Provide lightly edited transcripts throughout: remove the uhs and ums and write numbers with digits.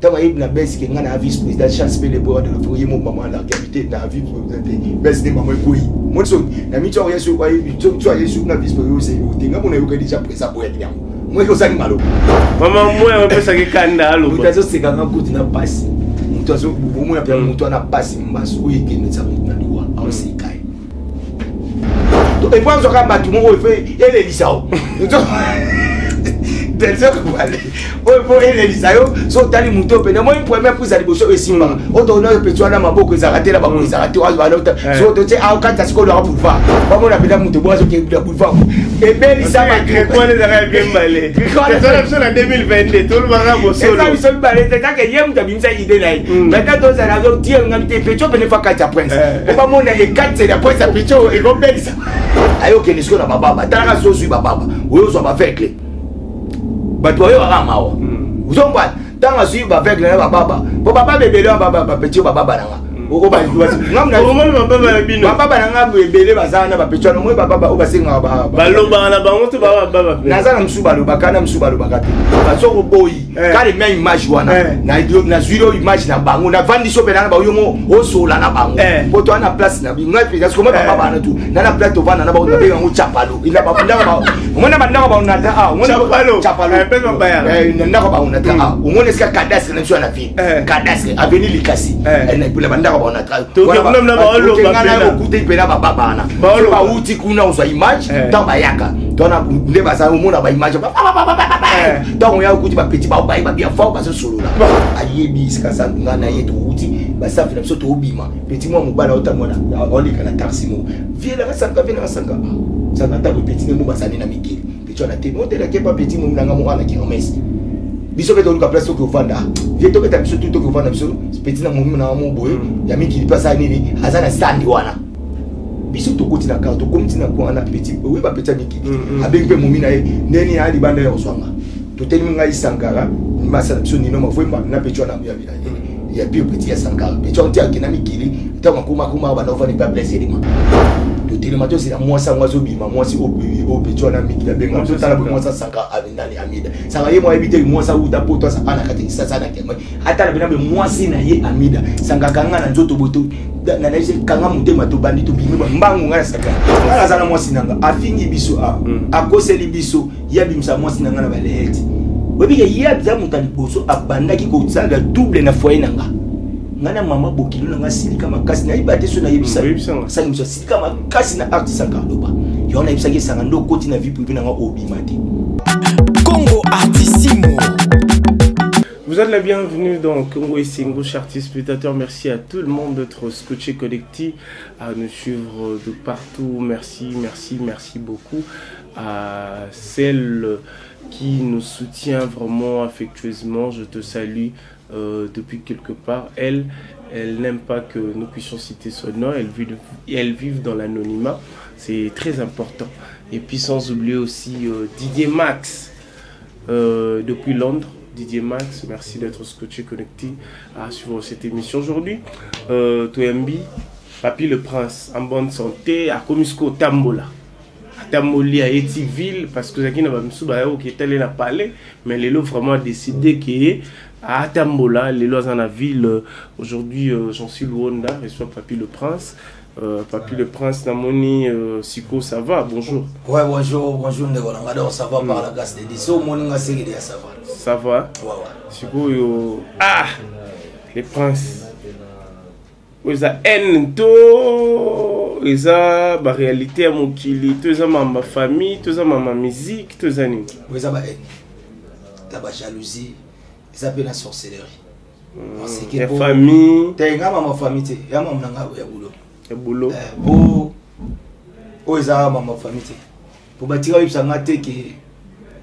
Tant que na baisse qui ngana vice président chance pe le bois de la foyer mon maman la capité na vice président baisse de maman koi moi so na mi to yesu kwa to yesu na vice président c'est utinga mon yo déjà présent pour être moi ko sani malo maman moi on peut ça que kanda alo mutazo sekanga kuti na passe mutazo bumu na pia mutu na passe mbaso uyikene za mutu na liwa au sekai to e pwanzo kamba tu mo fait ele lisao Delso ko ale o po ele lisayo so tali muto pe na mo premier pour za liboso esimba o to na pe twana maboko ezakatela ba ezakati wa ba lota so to te au kata siko lo boulevard ba mo na pela muto boazo ke la boulevard e be lisaba ke ko les ara bien balé ko les ara en 2022 tout le monde bo solo ça so balé te ka yem ta binza ide nai maintenant to za razo tie ngamite pecho pe ne fa kata prince o ba mo na e kata la prince pecho e go belisa ayo ke nisko na baba tala so su baba o so ba fekle bato yo akamawa uzomba tanga suivi avec les baba bo baba bebele baba petit baba nanga oko ba ndiwasi ngamna baba bino baba nanga bebele bazana ba petit no mo baba o basenga baba baloba na bango to baba nazana msubalo bakana msubalo bakati basoko boyi kale même image wana na zuiro image na bango na vandi so benana ba yomo o sola na bango poto ana place na binga pesa ko baba na tu na place to vana na ba na benga ngo chapalo ila ba ndanga ba ngona bandanga ba unata ngona chapalo pesa baya ndanga ba unata ngona ska kadastre na sio na vie kadastre avenir likasi na pula bandanga ba unata to ke na ba lo ba na okuti pena ba baba na ba uti kuna uza image tamba yaka tona nde basa umona ba image donc ya okuti ba petit ba ba bien fort parce solo là ayebi ska sa ngana yetu uti basa fina so to obima petit mo mobala otamona oli kana taximo vie la sanga vena sanga sanga ta petit mo basani na mikili petit na te mo te la ke pa petit mo nanga mo ana ki remes biso beto luka place to vanda vie to beta biso to vanda biso petit na mo na mo boye ya mikili pasa nini azana stand wana biso to koti na karto komiti na kwa na petit we ba petit mikili abengi pe momina e neni ali banda ya oswanga to teni ngai sankara masala biso nino mavwemba na petit na ya bila ya bio petit ya sankara petit on tia kina mikili tama kuma ba nova ni pa blessé lima to teni mato c'est la mwasa mwazo bima mwasi o petit na mikili benga to tala mwasa sankara abindani amida sanga ye mo ebite mwasa uta poto sa ana kati sasa na kema hata na bina be mwasi na ye amida sanga kanga na nzoto boto na naise kanga mutema to bandi to bimba mbangu ngana saka ngana zana mwasi nanga afingi biso akoseli biso ya bimsa mwasi nanga na baleheti webi ya za mutani boso abandaki ko tsanga double na foyer nanga ngana mama bokilo nanga silika makasi na ibate so na yebisa sanga biso silika makasi na art sanga loba yona yebisa ke sanga ndo koti na vie privé nanga obimati Congo Artissimo. Vous êtes la bienvenue dans Congo Isingo, chers artistes, spectateurs. Merci à tout le monde d'être scotché, connecté, à nous suivre de partout. Merci beaucoup à celle qui nous soutient vraiment affectueusement. Je te salue depuis quelque part. Elle n'aime pas que nous puissions citer son nom. Elle vit dans l'anonymat. C'est très important. Et puis sans oublier aussi Didier Max depuis Londres. Didier Max, merci d'être scotché, connecté à suivre cette émission aujourd'hui. Toyambi, Papi le Prince, en bonne santé, à Komisko Tambola. À Tamboli, à Etiville, parce que Zaki n'a pas mis qui est allé la parler, mais les lots vraiment décidé qu'il à Tambola, les lots dans la ville. Aujourd'hui, j'en suis Luanda, reçois Papi le Prince. Papi le Prince Namoni Siko, ça va? Bonjour. Ouais, bonjour, Ndegolangado, ça va par la gasse de Disso, Moninga Segede, ça va. Ça va? Ouais. Siko, yo. Ah! Les princes. Ils ont haine, ils ont la réalité à mon kili, ils ont ma famille, ils ont ma musique, ils ont ils ont la haine, la jalousie, ils ont la sorcellerie. La famille. Tu as ma famille, tu as ma boulot. Le boulot. Pour ça, ma famille. Pour bâtir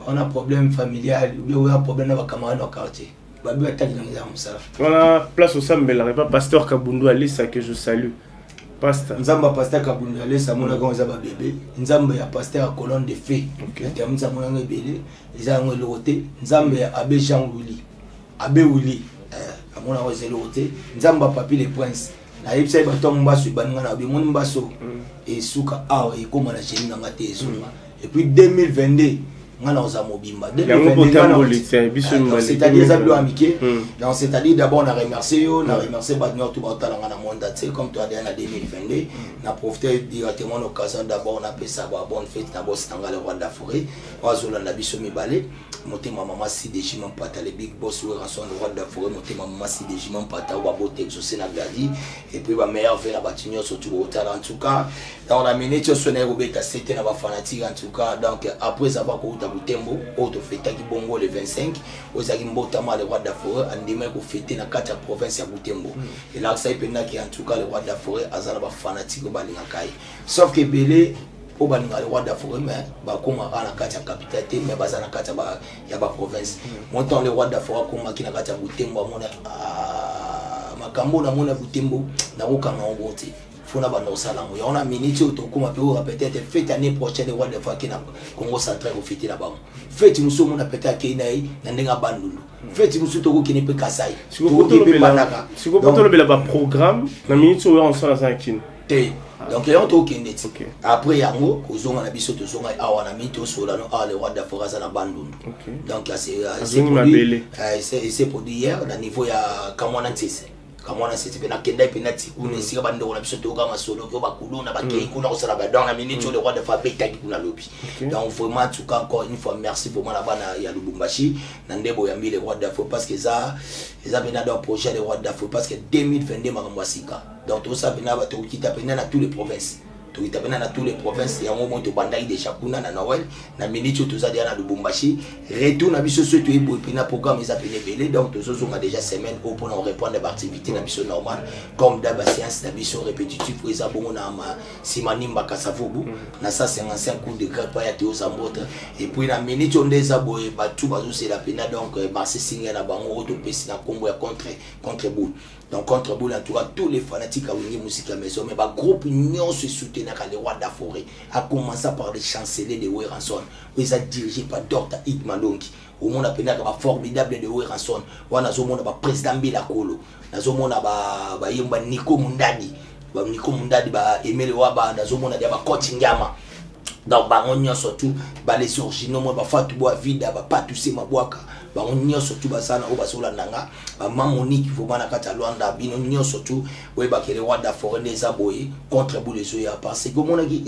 on a un problème familial, ou un problème avec camarades au quartier. On a place au Sambel, pas pasteur Kabundu Alissa que je salue. Pasteur. Nzamba pasteur Kabundu Alissa, mon agent Zaba bébé. Nzamba ya pasteur colonne de fées. Termine sa mon agent bébé. Ils ont le roté. Nzamba ya Abbé Jean Willy. Abbé Willy. À mon agent c'est le roté. Nzamba Papi les princes. Na yebisa bato mbaso bananga na mon mbaso et souka et comment la génie na ngate et puis 2022 ngana oza mobimba c'est-à-dire ça bloc amiqué donc c'est-à-dire d'abord on a remercié on a remercié Badnor tout batala ngana monde tu sais comme toi en 2022 on a profité directement l'occasion d'abord on a fait ça bonne fête d'abord c'est le roi de la forêt oazola na biso mibale monter ma maman si des jimans pata les big boss ou rançon le roi de la forêt monter ma maman si des jimans pata ou abo exaucer na gadi et puis ma meilleure fait la batinio surtout au talent en tout cas on a mené sur sonner Robert c'était na ba fanatique en tout cas donc après avoir ko uta butembo auto fête qui bongo le 25 ozaki mbotama le roi de la forêt andime ko fêter na kata province ya butembo et là ça ipenda qui en tout cas le roi de la forêt azana ba fanatique ba linga kai sauf que belé au balinga le roi de la forêt mais ba koma na kata capitale mais bazana kata ba ya ba province montant le roi de la forêt koma ki na kata butembo mona makambo na mona butembo na kokanga ngote fona ba no salamu ya on a minute to kuma peut-être fête année prochaine le roi de la forêt na Congo central au fêter là-bas fête nous sommes na peut-être keinai na ndenga bandulu fête nous to ko kene pe kasai si ko to le ba programme na minute on sala sankin donc on to kende après yango kozonga na biso to zonga awa na minute sola no le roi de la forêt na bandulu donc c'est pour hier na niveau ya kamwana ntise kamwana c'est pe na kenda pe na tikune sika bande ona biso to kama solo ko bakuluna bakei kuna ko sala ba dans la minute le roi de fa beta ki kuna lobi donc vraiment tout cas encore une fois merci pour moi la bana ya Lubumbashi na ndebo ya mile roi de fa parce que ça bena dans projet le roi de fa parce que 2022 makambo sika donc tout ça bena ba to kita pena na tous les provinces to kita pena na tous les provinces ya ngo monto bandai de Chakuna na Noël na minute to za dia na Lubumbashi retour na biso so to e bo pena programme ils appelé belé donc to zo nga déjà semaine au pour répondre à activité na biso normal comme d'aba séance na biso répétitif pour ça bon na ma simanimba kasavubu na ça 55 coups de grâce pa ya Théo Zambote et puis na minute on des aboye ba tout bazo c'est la pena donc Marcel Singer na bango to pesi na combo ya contre boule donc contre boule en tout cas tous les fanatiques à Wingi musique à maison mais ba groupe union se soutenir le roi de la forêt a commencé par les chanceliers de Weranson où ils a dirigé par Dr. Igmalongi au monde appelé comme formidable de Weranson ou na zo mona ba président Bila Kolo na zo mona ba yemba Nico Mundadi ba Emile Waba na zo mona dia ba coach Ngama donc ba onyo surtout ba les origines mo ba fatu bo vida ba patu se mabwaka ba onyo surtout ba sana o ba sola nanga ba mamonique faut bana kata Luanda bino onyo surtout we ba kele roi de la forêt des aboyés contre boule so ya parce que mon qui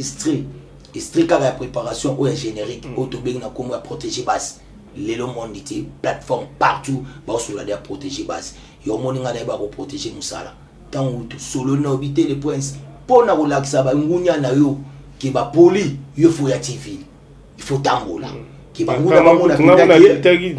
extrait car la préparation ou générique auto beng na comme protéger base les lo mondité plateforme partout ba so la dia protéger base yo moninga na ba ko protéger musala tant ou solo na obité les points pour na relaxa ba ngunya na yo qui va poli il faut ya TV il faut tambola qui va nguna bamona pitaki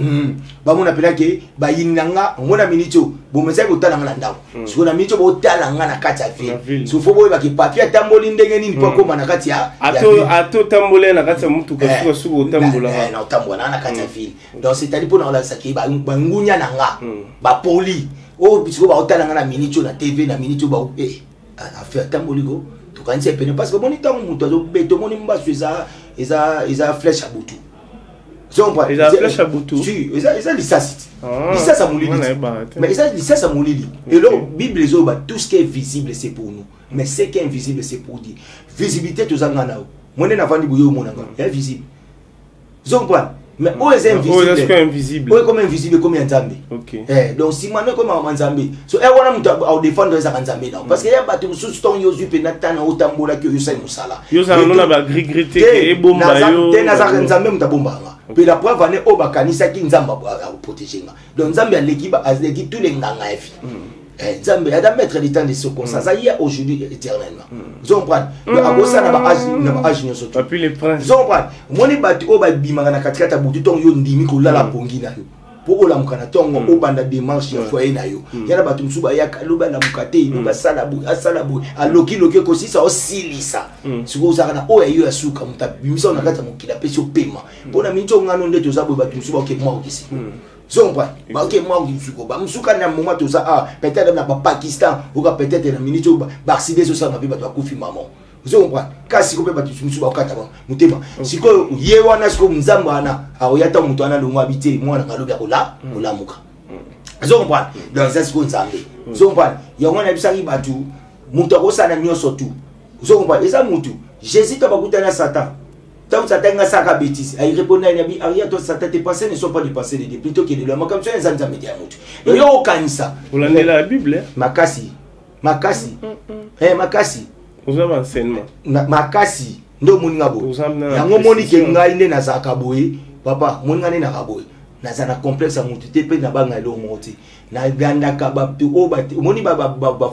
bamona pitaki ba yinanga ngona minito bomesa ko tala ngana ndawo so na minito bo tala ngana kati ya ville so fo boye ba ki papier tamboli ndenge nini po koma na kati ya ato tambole na kati ya mtu ka suko tambola na tambola na kati ya ville donc c'est-à-dire pour na la saki ba ngunya nanga ba poli o bisiko ba tala ngana minito na TV na minito ba affaire tamboli go quand c'est parce que mon temps muto beto moni mbasu eza flèche à butu eza flèche à butu si eza lisasi à molili mais eza lisasi à molili et là bible les oba tout ce qui est visible c'est pour nous mais ce qui est invisible c'est pour dire visibilité to zanga nao mone na vandi buyo monanga est visible zongwa mais où est invisible où est comme invisible comme nzambe donc si moi comme nzambe so e wana mutu au défendre ça nzambe non parce que ya batu sous ton yozu pe natana otambola que yo sai musala yo za nona ba grigreté e bomba yo tena za nzambe mutabomba pe la preuve ane o bakanisa ki nzamba a protéger nga donc nzambe l'équipe azeki tous les nganga efi nzambe ya da mettre du temps de ce comme ça y a aujourd'hui éternellement comprendre a bossa na ba âge nyoso to puis les princes comprendre moni batu o ba bimanga na katikata butu ton yo ndimi ko lala pongi na yo pour la mukana tongo o banda démarche ya foyer na yo yana batu msuba ya kaloba na mukate ino ba salabu aloki ko sisa o silisa siko uzaka na o ya yo asuka mutabimisa na kata mukila pesi opema pona mincho ngano ndeto zabo batu msuba ke mwa okisi zomba ba ok moi msuko ba msuka na moment to ça peut-être na Pakistan ou peut-être na minute ba accident so ça na ba to kufi maman zomba kasi ko pe ba msuba okata ba mutema siko ye wana siko mzamba ana aoyata mutu ana lo mwabite mwana ngalobi akola olamuka zomba dans ça siko nzambe zomba ya wana bisaki batu mutu akosana nyoso tu zomba eza mutu Jésus to bakutana Satan Tant ça t'enga ça bêtise. Il répondait à Nabi Aria toi ça tes pensées ne sont pas des pensées de Dieu plutôt que de l'homme comme ça les anza média mutu. Et yo kanisa. Vous l'avez la Bible Makasi. Makasi. Makasi. Vous avez enseignement. Makasi. Ndo moninga bo. Yango moni ke ngai nde na zakaboye. Papa, moninga ne na kaboye. Na za na complexe mutu te pe na banga lo moti. Na ganda ka ba tu o ba moni ba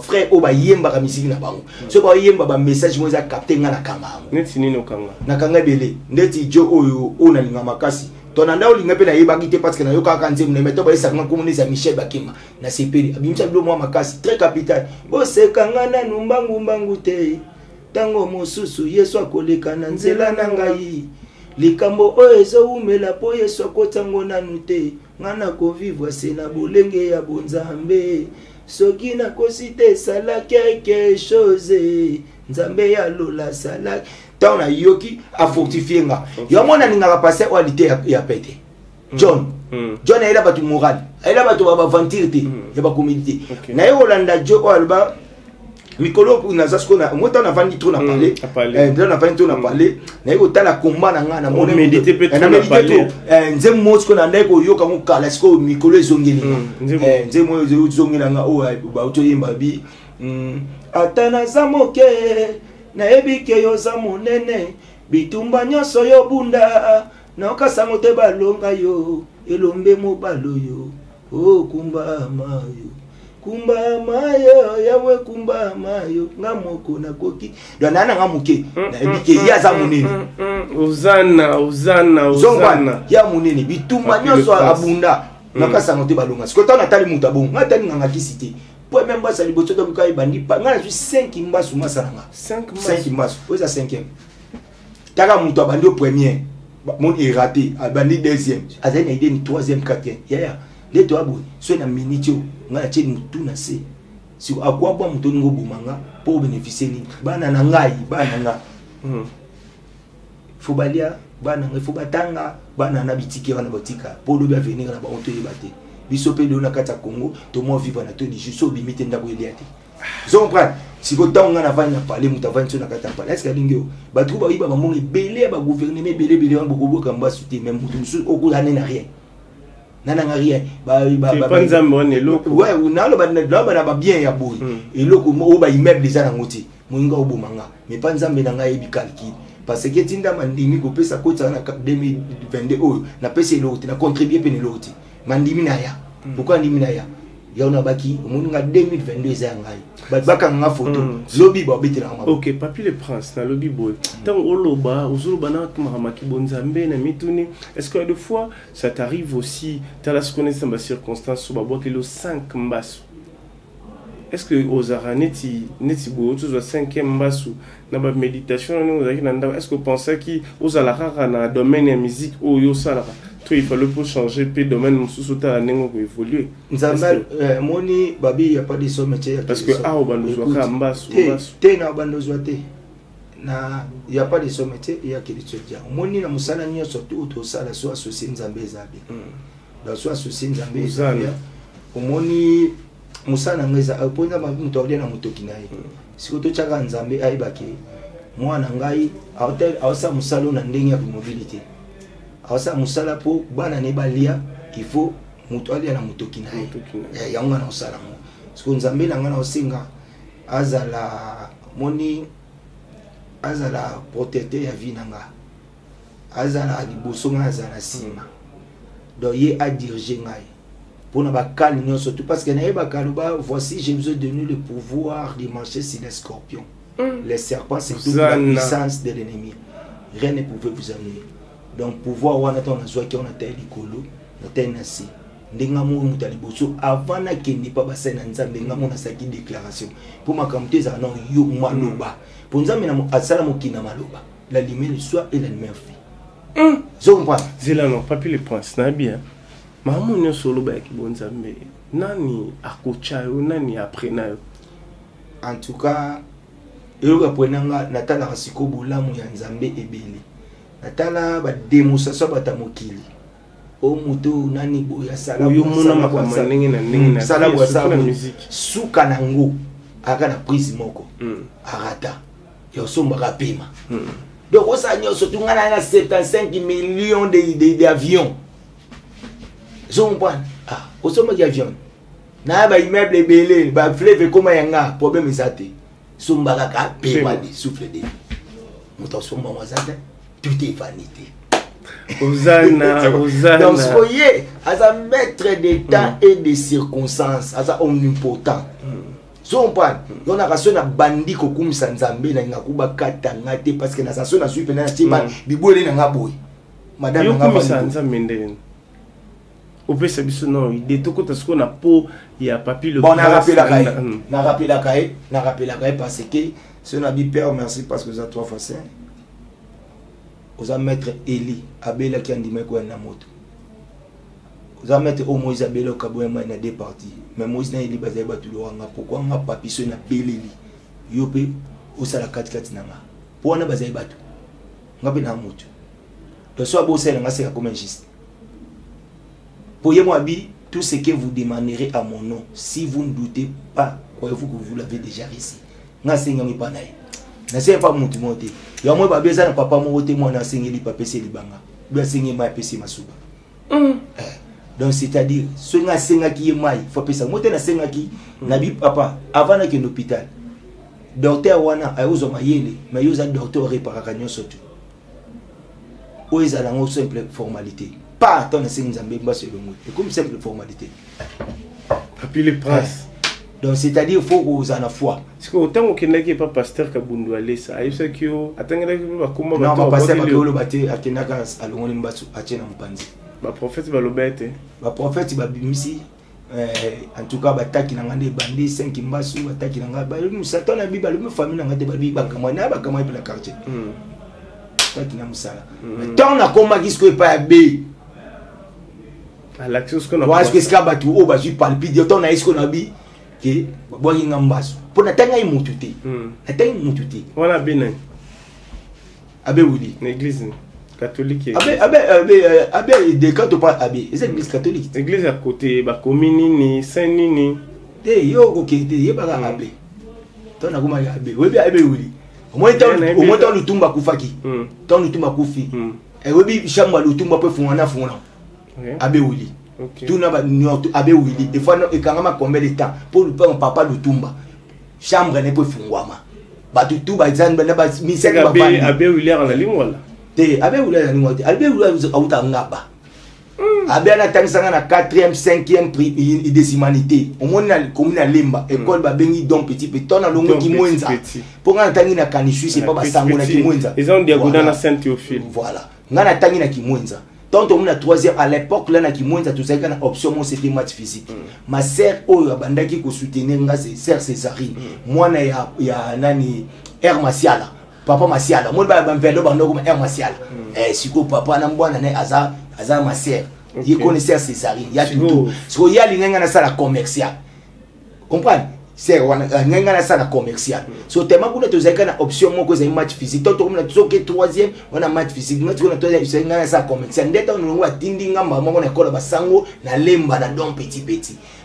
frère o ba yemba ka misiki na bango. So ba yemba ba message mo za capter nga na kama. Neti nini okanga. Na kanga bele. Ndeti jo oyo o na linga makasi. Tona nda olinga pe na yeba kite parce que na yoka kanze mu meto ba isa nga komuni za Michel Bakima. Na sepeli. Abimisa bilo mo makasi très capital. Bo se kanga na numbangu te. Tango mosusu Yesu akoleka na nzela na ngai. Likambo oyo ezowumela po Yesu akotango nanu te. Ngana ko vivre se na bolenge ya bonzambe. Soki na kosite sala quelque chose. Nzambe ya lola sala. Taona yoki a fortifier nga. Yo mona ninga passer qualité ya pete. John. John ela batu moral. Ela batu ba vantirité ya ba communauté. Na yo Holanda jo alba Mikolo pour nazasko na moi t'en avandi trop na parler dans la fin trop na parler na yo tala combat na nga na mon méditer peut na méditer nzem mosko na ndeko yoka mo kala sko mikolo ezongeli nzem mo ezongela nga o ba uto yimba bi atana zamoke na ebike yo za monene bitumba nyoso yo bunda na okasa mote balonga yo elombe mo balo yo o kumba mayo kumba mayo yawe kumba mayo ngamoko na koki dona nga muke na ebike ya za munene uzana ya munene bitumba nyoso abunda nakasa ngote balonga sikota na tali muta bon ngatali nganga kisite po même ba sali boto to bukai bandi pa ngana ju 5 mbasu masaranga 5 mbasu oza 5e taka muto abandi au premier mon est raté abandi deuxième azana idée ni 3e 4e ya les toi bon so na minitio ngana che mutu na se si akwa bwa mutu ngo bomanga pour bénéficier ni bana na ngai bana nga fobalia bana nga fobatanga bana na bitiki wana botika pour le venir na ba onto yebate biso pe do na kata Congo to mo vivre na to di juste obimite ndako eliate zo comprendre si ko tanga na vanya parler mutu vanya na kata parler est-ce que lingeo ba trouba iba ba mongi belé ba gouvernement belé on beaucoup kamba souti même mutu oku ane na rien nana rien ba panzambo ne loko ouais na lo ba na bien ya boy et loko o ba immeuble za na ngoti moinga obomanga mais panzambe na ngai bi calcul parce que tinda mandimi ko pesa ko tsana 2022 oyo na pesa eloti na contribuer pe eloti mandimi na ya pourquoi ndimi na ya ya ona baki moninga 2022 za ngai baka nga photo lobby ba betela ngama OK Papi le Prince na lobby boy tant oloba ozoloba na kamama ki bonzambe na mituni est-ce que des fois ça t'arrive aussi tu as la connaissance de circonstances so ba boke lo 5 mbasu est-ce que aux araneti neti bo tu 5e mbasu na ba méditation est-ce que vous pensez qui aux alara na domaine de musique ou yo sala tout il fallait pour changer puis domaine mususuta nengo ko évoluer nzamba moni babi ya pas de somme parce que a o banozwa ka mbasu te na banozwa te na ya pas de somme il y a que tu dis moni na musala nyo surtout to sala so associé nzambe zabe da so associé nzambe zabe moni musana ngeza aponza mabinto ali na mutoki naye sikoto chaka nzambe aibake mwana ngai awasa musalo na ndenge ya mobilité awasa musala po bana ne balia il faut muto ali na mutoki naye ya ngana usala mo siko nzambe na ngana osinga azala moni azala protecteur ya vie nanga azala liboso nga azala sima do ye a diriger ngai pour ne pas calmer surtout parce que voici je vous ai donné le pouvoir de marcher sur les scorpions les serpents c'est toute la puissance de l'ennemi rien ne pouvait vous amener donc pouvoir on attend na joie qui on a taille likolo na taille nasi ndenga mo mutali boso avant na kende pa ba sena nzambe ngamo na saki déclaration pour ma kamte za non yo maloba pour nzambe na asala mokina maloba la lumière soit et la lumière fait je comprends zela non Papi le Prince na bien mamu nyo solo ba ki bonzambe nani akocha yo nani aprena yo en tout cas yo aprenanga natala kasiko bolamu ya nzambe ebele natala ba démonstration bata mokili o muto nani boya sala yo mona makama ndenge na ndenge na sala kwa sala musique suka nango aka na prise moko arata yo somba kapema Donc on s'en est surtout on a 75 millions d'avions. Je comprends. Ah, au sommet d'avion. Na ba immeuble belé, ba fleuve comme yanga, problème ezate. Sombaka ka pewadi souffle de. Moto somba wazata, tout est vanité. Osana. Donc soyez à un maître de temps et de circonstances, à un omnipotent. Je comprends. On a raison à bandi kokum sanzambe na ngakuba katanga te parce que na saso na suipe na tima bibole na ngaboy. Madame nga ba sanzambe ndene. Au fait, c'est bien non. Il est tout côté ce qu'on a pour il y a papier le. Bon, on a rappelé la caille. On a rappelé la caille parce que ce n'a pas peur merci parce que vous avez 3 fois 5. Vous avez maître Eli Abela qui a dit mais quoi na moto. Vous avez maître au Moïse Abela au Cabo na deux parties. Mais Moïse na Eli bazai ba tout le ranga pourquoi on a papier ce na Beleli. Yope au sala 4 nanga. Pour on a bazai ba tout. On a bien na moto. Donc soit beau c'est nga c'est comme un geste. Pourriez-moi dire tout ce que vous demanderez à mon nom. Si vous ne doutez pas, croyez-vous que vous l'avez déjà reçu. Je pas pas monter. Il y a moi besoin de papa monter moi n'enseigner les papiers c'est libanga. Bien enseigner ma PC masuba. Donc c'est-à-dire ce n'enseigner qui est mai, faut penser moi t'es enseigner qui nabi papa avant que l'hôpital. Docteur wana ayozo mayele, mais yoza docteur réparer kanyo sotu. Oeza la simple formalité. Pas ton enseignement sur le mot. C'est comme simple formalité. Et puis les princes. Donc c'est-à-dire il faut que vous en ayez foi. Parce que autant que n'est pas pasteur Kabundu allé ça. Il sait que attendez que comment non pas pasteur parce que le bâti à Kenaka à l'ongoni mbasu à Tchena Mpanzi. Ba prophète va le bête. Ba prophète va bimisi en tout cas bataki na ngande bandi 5 mbasu bataki na ngaba nous satan na bible le famille na ngade babi bakama na bakama pour la quartier. Bataki na musala. Tant na komba kisko pas bé. À l'action ce qu'on a. Parce que ce qu'a battu au bas du palpite, on a est-ce qu'on a dit que boire une ambasse. Pour n'atteindre une moutouté. Atteindre une moutouté. Voilà bien. Abbé oui. L'église catholique. Abbé des quand on parle abbé, c'est l'église catholique. L'église à côté, bah commune Saint Nini. Des yo ok, des yo pas abbé. Ton a comment abbé. Oui abbé oui. Au moins tant le tumba kufaki. Tant le tumba kufi. Et oui chambre le tumba peut fondre fondre. Abbé Willy. Tout n'a pas Abbé Willy. Des fois, il y a combien de temps pour le père papa de Tumba. Chambre n'est pas fungwama. Bah tout bah ils ont pas mis ça. Abbé Willy en la ligne voilà. Abbé Willy en la ligne. Abbé Willy a outa ngaba. Abbé na tangisa na 4e 5e prix des humanités. Au moins na commune à Lemba école ba bengi don petit petit na longo ki mwenza. Pour nga tangi na kanishu c'est pas basango na ki mwenza. Ils ont diagonale na Saint-Théophile. Voilà. Nga na tangi na ki mwenza. Tant on a 3e à l'époque là na ki mwenza tout ça kana option mon c'était match physique. Ma sœur oyo bandaki ko soutenir nga c'est sœur Césarine. Moi na ya nani Air Martial. Papa Martial. Moi ba mbelo bando comme Air Martial. Siko papa na mbwana na aza ma sœur. Il connaissait Césarine. Il y a tout. So il y a l'inga na sala commercial. Comprendre? C'est l'inga na sala commercial. So tellement que tu as une option mon que c'est match physique. Tant on a tout que 3e on a match physique. Nous on a tout c'est l'inga na sala commercial. Ndeta on a tindi ngamba mo na kola basango na lemba na don petit.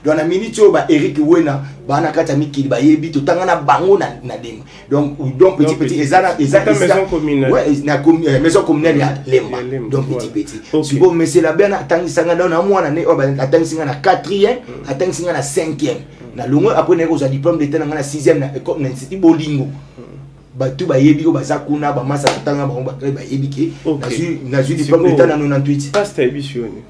Donc na minute ba Eric Wena ba na kata mikili ba yebi to tanga na bango na dem. Donc don petit ezana maison communale. Ouais, na maison communale ya lemba. Donc petit. Si bon mais c'est la bien atangisa nga na mwana ne atangisa na 4e, atangisa na 5e. Na longo après neko za diplôme d'état na 6e na école na institut Bolingo. Ba tu ba yebi ko baza kuna ba masa tanga ba yebi ke na ju diplôme d'état na 98. Pasteur Ebisioni.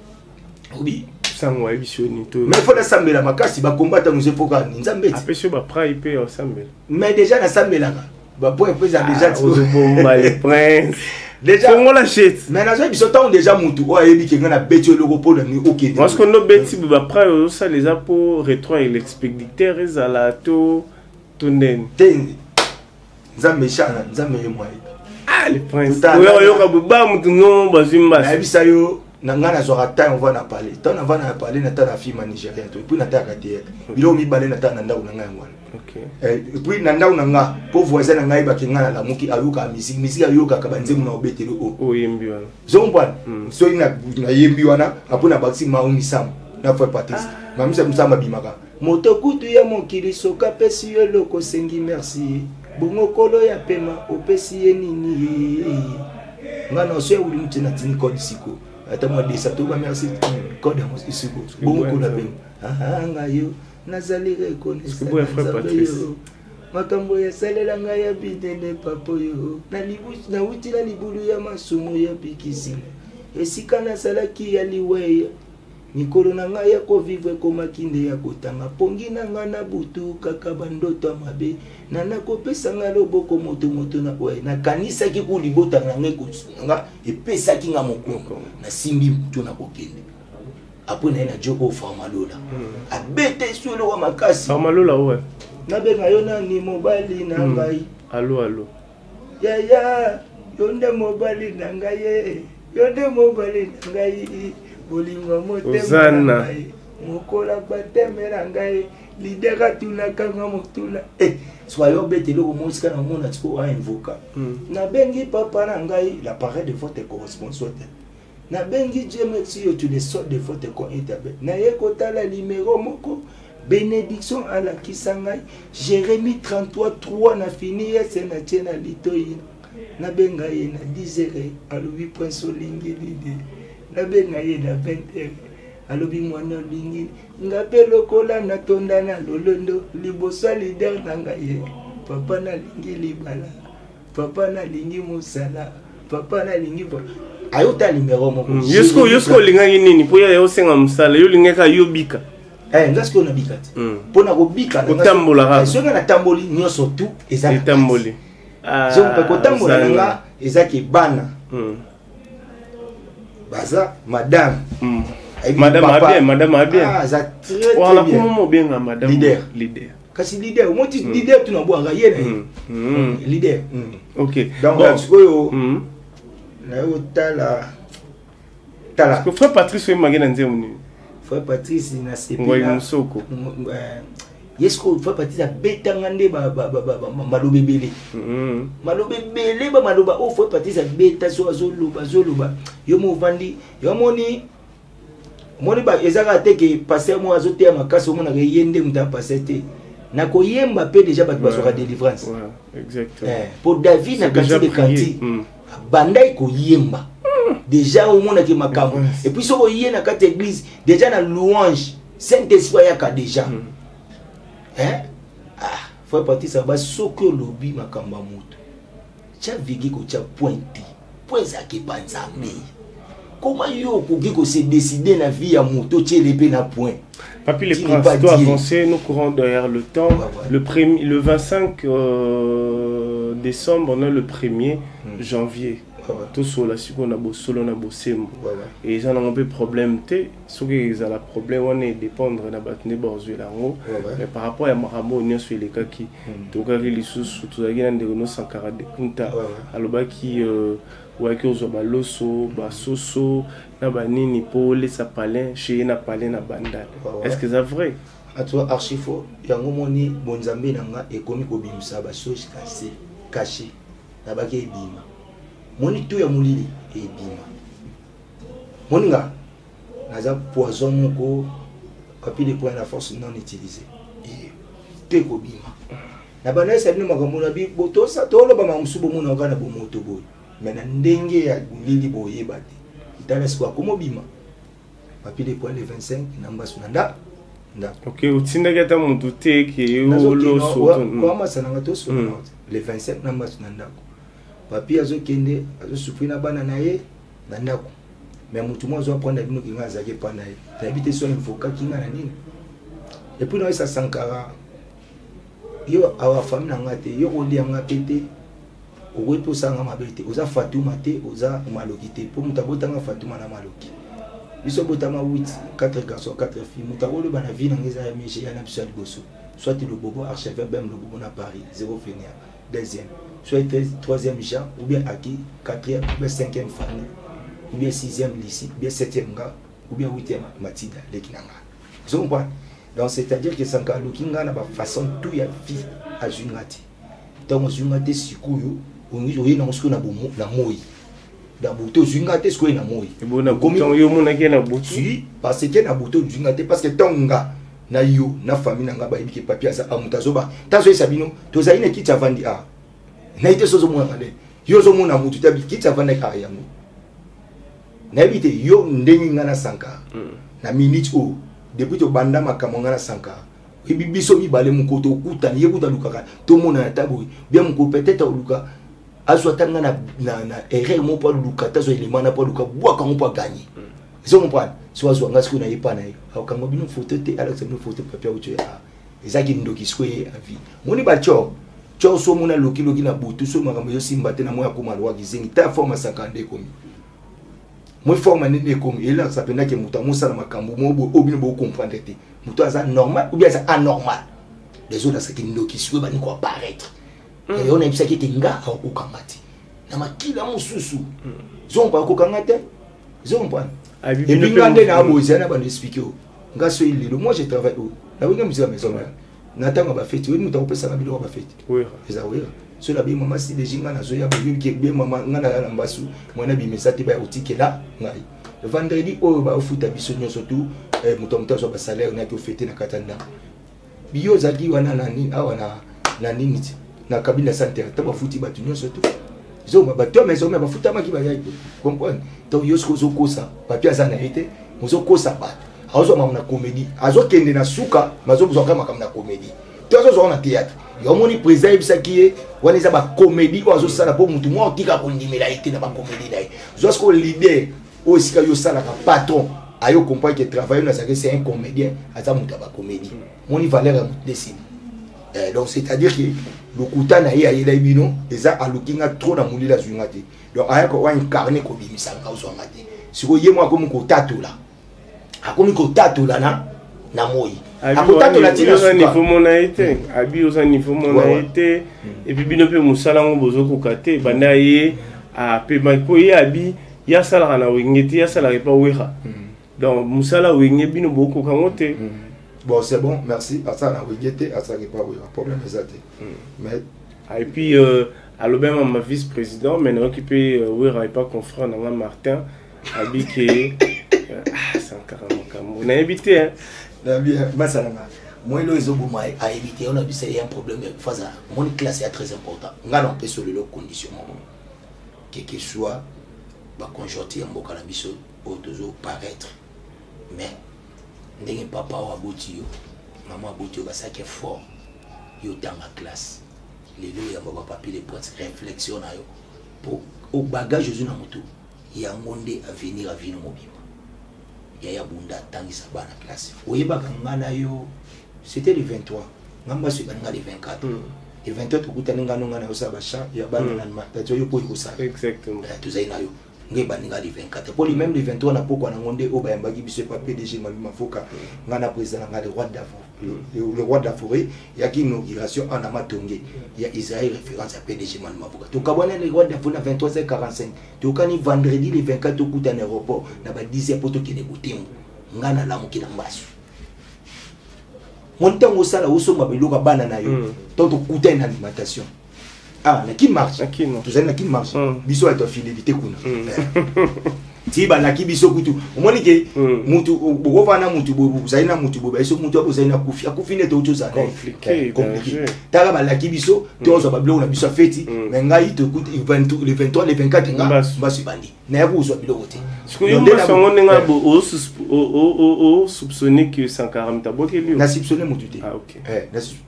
Oui. Sangwa Ebisioni to. Mais faut la sambela makasi ba combattre nous epoka nzambe. Apesho ba pra IP au sambela. Mais déjà na sambela ba point déjà bon les princes. Déjà on l'achète. Mais na zo biso tant déjà mutu o yebi ke ngana beti logo pour ni OK. Parce que no beti ba pra ça les a pour rétro et l'expéditeur ezala to tonden. Nzambe chana nzambe moi. Ah les princes. Yo ka ba mutu no bazimba. Na bisa yo na ngana zo rata on va na parler. Tant on va na parler na ta la fille nigérienne to. Puis na ta ka théâtre. Bilo mi balé na ta na ndau na ngai wana. OK. Et puis na ndau na nga po voisin na ngai ba ki ngana la muki ayuka musique ayuka ka banzemu na obetelo o. Yembi wana. Zo mpana. So ina yembi wana apuna baxi mauni sam. Na foi Patrice. Mamisa musama bimaka. Moto kutu ya mokili soka pesi yo loko sengi merci. bongo kolo ya pema opesi ye nini ngana so ya uli mtina tini code siko ata mo desa to ba merci code mo siko bongo kolo ya pema ngayo nazali reconnaissance makambo ya salela nga ya bidene papo yo na wuti na libulu ya masumu ya bikisi esika na salaki ya liweya mikolo na nga ya kovivre komakinde ya kotanga pongi na nga na butu kaka bandoto mabe na nakopesa nga loboko moto na oye nakanisaki kulibota na nga epesaki nga mokongo na simbi mutu na kokende apo na joko Famalola abete suelo wa makasi Famalola ouais nabenga yo nani mobali na ngai allo ya yonde mobali na ngai yonde mobali na ngai bolingo motema mokola batemera ngai lidera tunakanga motuna soyons bête le mosika na mona tiko a invoka na bengi papa na ngai la parole de votre correspondance na bengi Dieu merci yo tu les sortes de votre établi na yekota la numéro moko bénédiction à la kisangai Jérémie 33:3 na fini yese na tena litoyi na benga ye na 10h alobi point solingi lidi na benga ye na 20h alobi mwana lingi ngape lokola na tonda na lolondo libosa leader na ngaye papa na lingi libala papa na lingi musala papa na lingi ayota numéro moko yosko linga nini po ya yosenga musala yo linga ka yobika ngasko na bikati pona ko bika ko tambola ka so na tamboli nyoso tu eza tamboli so ko tambola nga ezaki bana baza madame madame bien za très wala ko mo bien madame leader kasi leader moti leader tu na bwanga yena leader OK donc sikoyo na yo tala ko frère Patrice magena nzemuni frère Patrice na sepi ngoyi musoko yesko frère Patrice betanga nde malobe bele malobe bele ba maloba o frère Patrice beta so azoloba yo mo vandi yo moni ba ezaka teke passer mo azote ya makasi mona ke yende muta passer te na ko yemba pe déjà ba basoka délivrance exactement pour David na kati de kanti bandai ko yemba déjà au monde qui makambo et puis so yé na kati église déjà na louange Saint-Esprit yaka déjà faut partir ça va soko lobi makamba moto cha vigi ko cha pointi point za ke banzambe comment yo ko gi ko se décider na vie ya moto tchelebe na point papi les princes doivent avancer nous courons derrière le temps le 25 décembre on a le 1er janvier tout cela si on a beau solo na beau sembo et ils ont un peu problème té ce que ils ont la problème on est dépendre na batne borzo lango mais par rapport à maramo on sur les cas qui donc les sous tout ça gina ndeko no 140 de kunta aloba qui ouais que aux baloso basoso na banini pole sa palin chez na palin na bandal est-ce que c'est vrai à toi archifo yango moni bonzambe nanga ekomi ko bimisa ba soji caché na ba ke bima moni tout ya mulili e bima moninga naza poison moko papi de point la force non utilisée et te ko bima na bana sa ni makambo na bi boto sa tolo ba mamsubo mona kana bo moto boy mena ndenge ya mulili boye bati itala sikwa komo bima papi de point le 25 namba sunanda nda OK utinda gata muntu te ke yo lo so ko ma sananga to so le 25 namba sunanda papi azokende azosufri na bana na ye na ndako mais mutu mo zo prendre bino ki ngaza ke pa na ye tabite so invoka ki ngana nini et puis no esa sankara yo awa famille na ngate yo ko lia ngapete o weto sanga mabete oza Fatuma te oza maloki te po muta botanga Fatuma na maloki biso botama 8 4 garçons 4 filles muta bolo bana vie na ngeza ya meje ya na biso liboso soit le bobo archevêque bem le bobo na Paris zéro fenia deuxième soit 3e Jean ou bien acquis 4e ou bien 5e famille ou bien 6e lycée ou bien 7e gars ou bien 8e Matida lekinanga vous comprenez donc c'est-à-dire que sanka lukinga na ba façon tout ya vie à jungati donc jungati sikuyo ongi oye na siko na bomo na moi da buto jungati siko na moi et bon na buto yo mona ke na buto parce que na buto jungati parce que tonga na yo na famille na nga ba yiki papier ça amutazo ba tazo esabino to za ine kiti avandi a na ite sozo mwana ale yo zo mona mutu tabi kiti avandi a yango na bite yo ndenyi ngana sanka na minute o depuis to banda makamo ngana sanka biso mibale mukoto okuta ni yekuta lukaka to mona na tabo bien muko peut-être luka azwa tanga na erreur mo pa luka tazo élément na pa luka boaka mo pa gagner zo mo pa so azwa ngasko na yepa na yo akango bino photo te alex bino photo papier o tsoya ezaki ndoki skoye avi moni ba cho so mona loki na butu so makambo yo simba te na moya ko malwa kizingi ta forme 52 komi moi forme ne komi et là ça penda ke muta mo sala makambo mo obino bo comprendre te muta ça normal ou bien ça anormal les autres ça qui ndoki skoye ba ni ko apparaître et on a bisa ki tinga au kamati na makila mususu zo mpa ko kangate zo mpa et puis ngande na moza na ba expliquer nga so il moi je travaille où la winga musique maison natanga ba fête oui muta opesa na bilo ba fête oui eza oui so la bi mama si de jinga na zo ya ba yiki be mama ngana na mbasu mwana bi mesati ba otikela ngai le vendredi o ba ofuta biso nyoso tout muta so ba salaire na ko fête na katanda biyo zaki wana nani awana na nini na kabila santé ta ba futi ba nyoso tout zo ba to maison ba futa maki ba yai comprendre donc yo zo kosa papier ça na été muzo kosa ba azo mamna comédie azo kende na suka mazo buzoka makamna comédie to azo zo na théâtre yo moni président ibisaki wani za ba comédie ko azo sala po mutu mo tika ko ndimela été na ba comédie dai zo sko leader o sika yo sala ka patron ayo comprendre que travailler na ça c'est un comédien aza mutu ba comédie moni valeur mutu décide donc c'est-à-dire que le kutana ya ila bino eza alukinga trop na mulila zungati donc aya ko wa incarner ko bimisa ka zo ngati siko yemo ko mu tatula akomi ko tatula na moi akotatula tina suka niveau mona été abi oza niveau mona été et puis bino pe musala ngo bozo ko kate banda ye a pe mako ye abi ya sala na wingeti ya sala pas weha donc musala winge bino boko kangote. Bon, c'est bon, merci. À ça, on a ça pas problème exact. Mais et puis à l'obéma ma vice-président, maintenant qui peut ouais pas confrère dans Martin, habité c'est carrément comme on a habité hein. La vie masalanga. Moi le zobuma a évité on a vu c'est un problème face à mon classe est très important. Ngana on peut sur le condition quel que soit ba conjoncture mboka na biso au toujours paraître mais ndenge papa wa boti yo maman boti yo basaki fort yo dans la classe les deux ya baba papier les points réflexion na yo pour au bagage Jésus na moto ya ngonde à venir mobima ya bunda tangisa bana classe oyeba ngana yo c'était le 23 ngamba so bana le 24 et 23 tukutana ngano ngana yo sa basha ya bana na mata yo po ko sa exactement tout ça ina yo ngeba ninga le 24 pour lui même le 23 na poko na ngonde o ba yambaki biso pa PDG Mabima Foka ngana président nga le roi d'Afrique ya ki inauguration en amatonge ya Israël référence à PDG Mabima Foka to kabona le roi d'Afrique na 23h45 to kani vendredi le 24 to kuta na aéroport na ba 10h poto ki ne butembo ngana la muki na mbasu montango sala uso mabeloka bana na yo to kuta na alimentation. Ah, na qui marche. Tout ça na qui marche. Biso est fidélité kuna. Ti ba na ki biso kutu. Omoni ke mutu boko na mutu bobu zaina mutu bobu eso mutu abo zaina kufi ne to za compliqué. Tara ba la ki biso to zo ba blo na biso feti mais ngai to kutu le 23 le 24 nga basu bandi. Na yako zo bilo wote. Parce que yo mba nga bo o soupçonner que 140 taboke lui. Na soupçonner mutu te. Ah OK.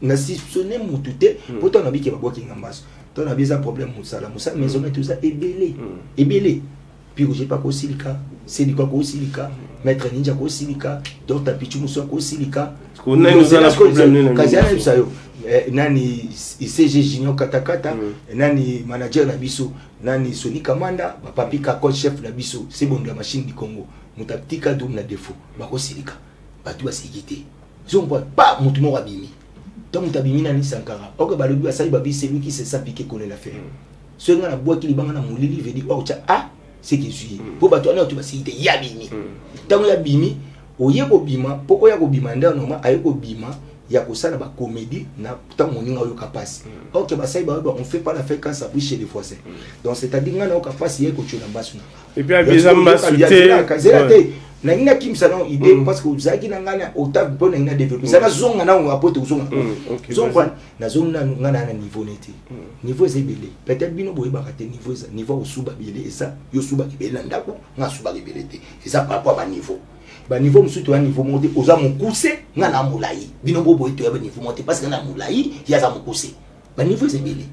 Na soupçonner mutu te pourtant na bi ke ba boki ngambas. Ton a bien un problème musala mais on est tout ça ébélé puis j'ai pas ko silika c'est du quoi ko silika maître ninja ko silika docteur pichu muso ko silika on a nous un problème kazana ça yo nani ICG junior katakata nani manager na biso nani Sony Kamanda ba papi ka coach chef na biso c'est bon la machine du Congo mutatika dum na défaut ba ko silika ba tu ba sikité zomba pas mutu mo rabimi. Donc mutabimina ni Sankara oke balobi asali babi c'est lui qui s'est piqué connaît l'affaire ce gars na bois qui libanga na mulili veut dire oh tcha ah c'est qui suis pour bato na tu ba site ya bimi tango ya bimi oye ko bima poko ya ko bima nda no ma aye ko bima ya ko sala ba comédie na tango moninga yo kapasi oke ba sai ba on fait pas la fête quand ça bouge chez les Français donc c'est à dire ngana o kapasi ye ko tchona basu et puis abisa mbasute na ina kim salon idée parce que uzaki na ngana octave bon na développer ça na zonga na on apote zonga zonga na zonga na ngana na niveau neti niveau c'est belé peut-être bino boye bakate niveau osuba belé et ça yo suba belé ndako nga suba belé té c'est ça par rapport à niveau niveau musutu ya niveau monté oza mokuse ngana mulai bino boye to ya niveau monté parce que na mulai ya za mokuse niveau c'est belé.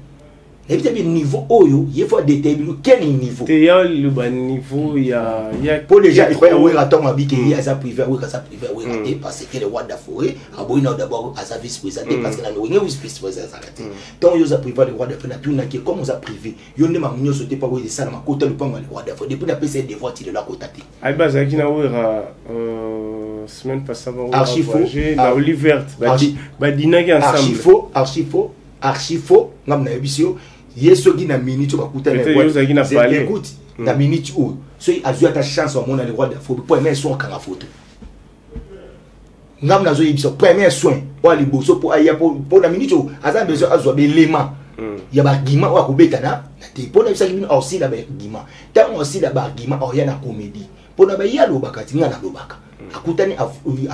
Et puis le niveau oyo, il faut déterminer quel niveau. Il y a le niveau, il y a pour les gens il faut avoir attend habiter il y a ça privé oui ça privé oui parce que le roi de la forêt a beau d'abord à sa vice-président parce que la nourriture vice-président ça raté. Donc il y a privé le roi de la forêt na tout na qui comme on a privé. Il y a ma mignon sauter pas oui de ça na côté le pas le roi de la forêt depuis la PC des voies de la côté. Ay baza qui na wera semaine passée archifo na Oliver badina qui ensemble archifo ngam na ebisio yeso gi na minute bakuta na quoi écoute na minute où so azua ta chance au monde le roi de la forêt premier soin kanga photo ngam na zo ebisio premier soin wa liboso pour aya pour na minute où aza besoin azwa belema ya ba gima wa kubeta na te pour na bisaki bino aussi la ba gima tant aussi la ba gima o ya na comédie pour na ba ya lo bakati ngana lo baka akutani a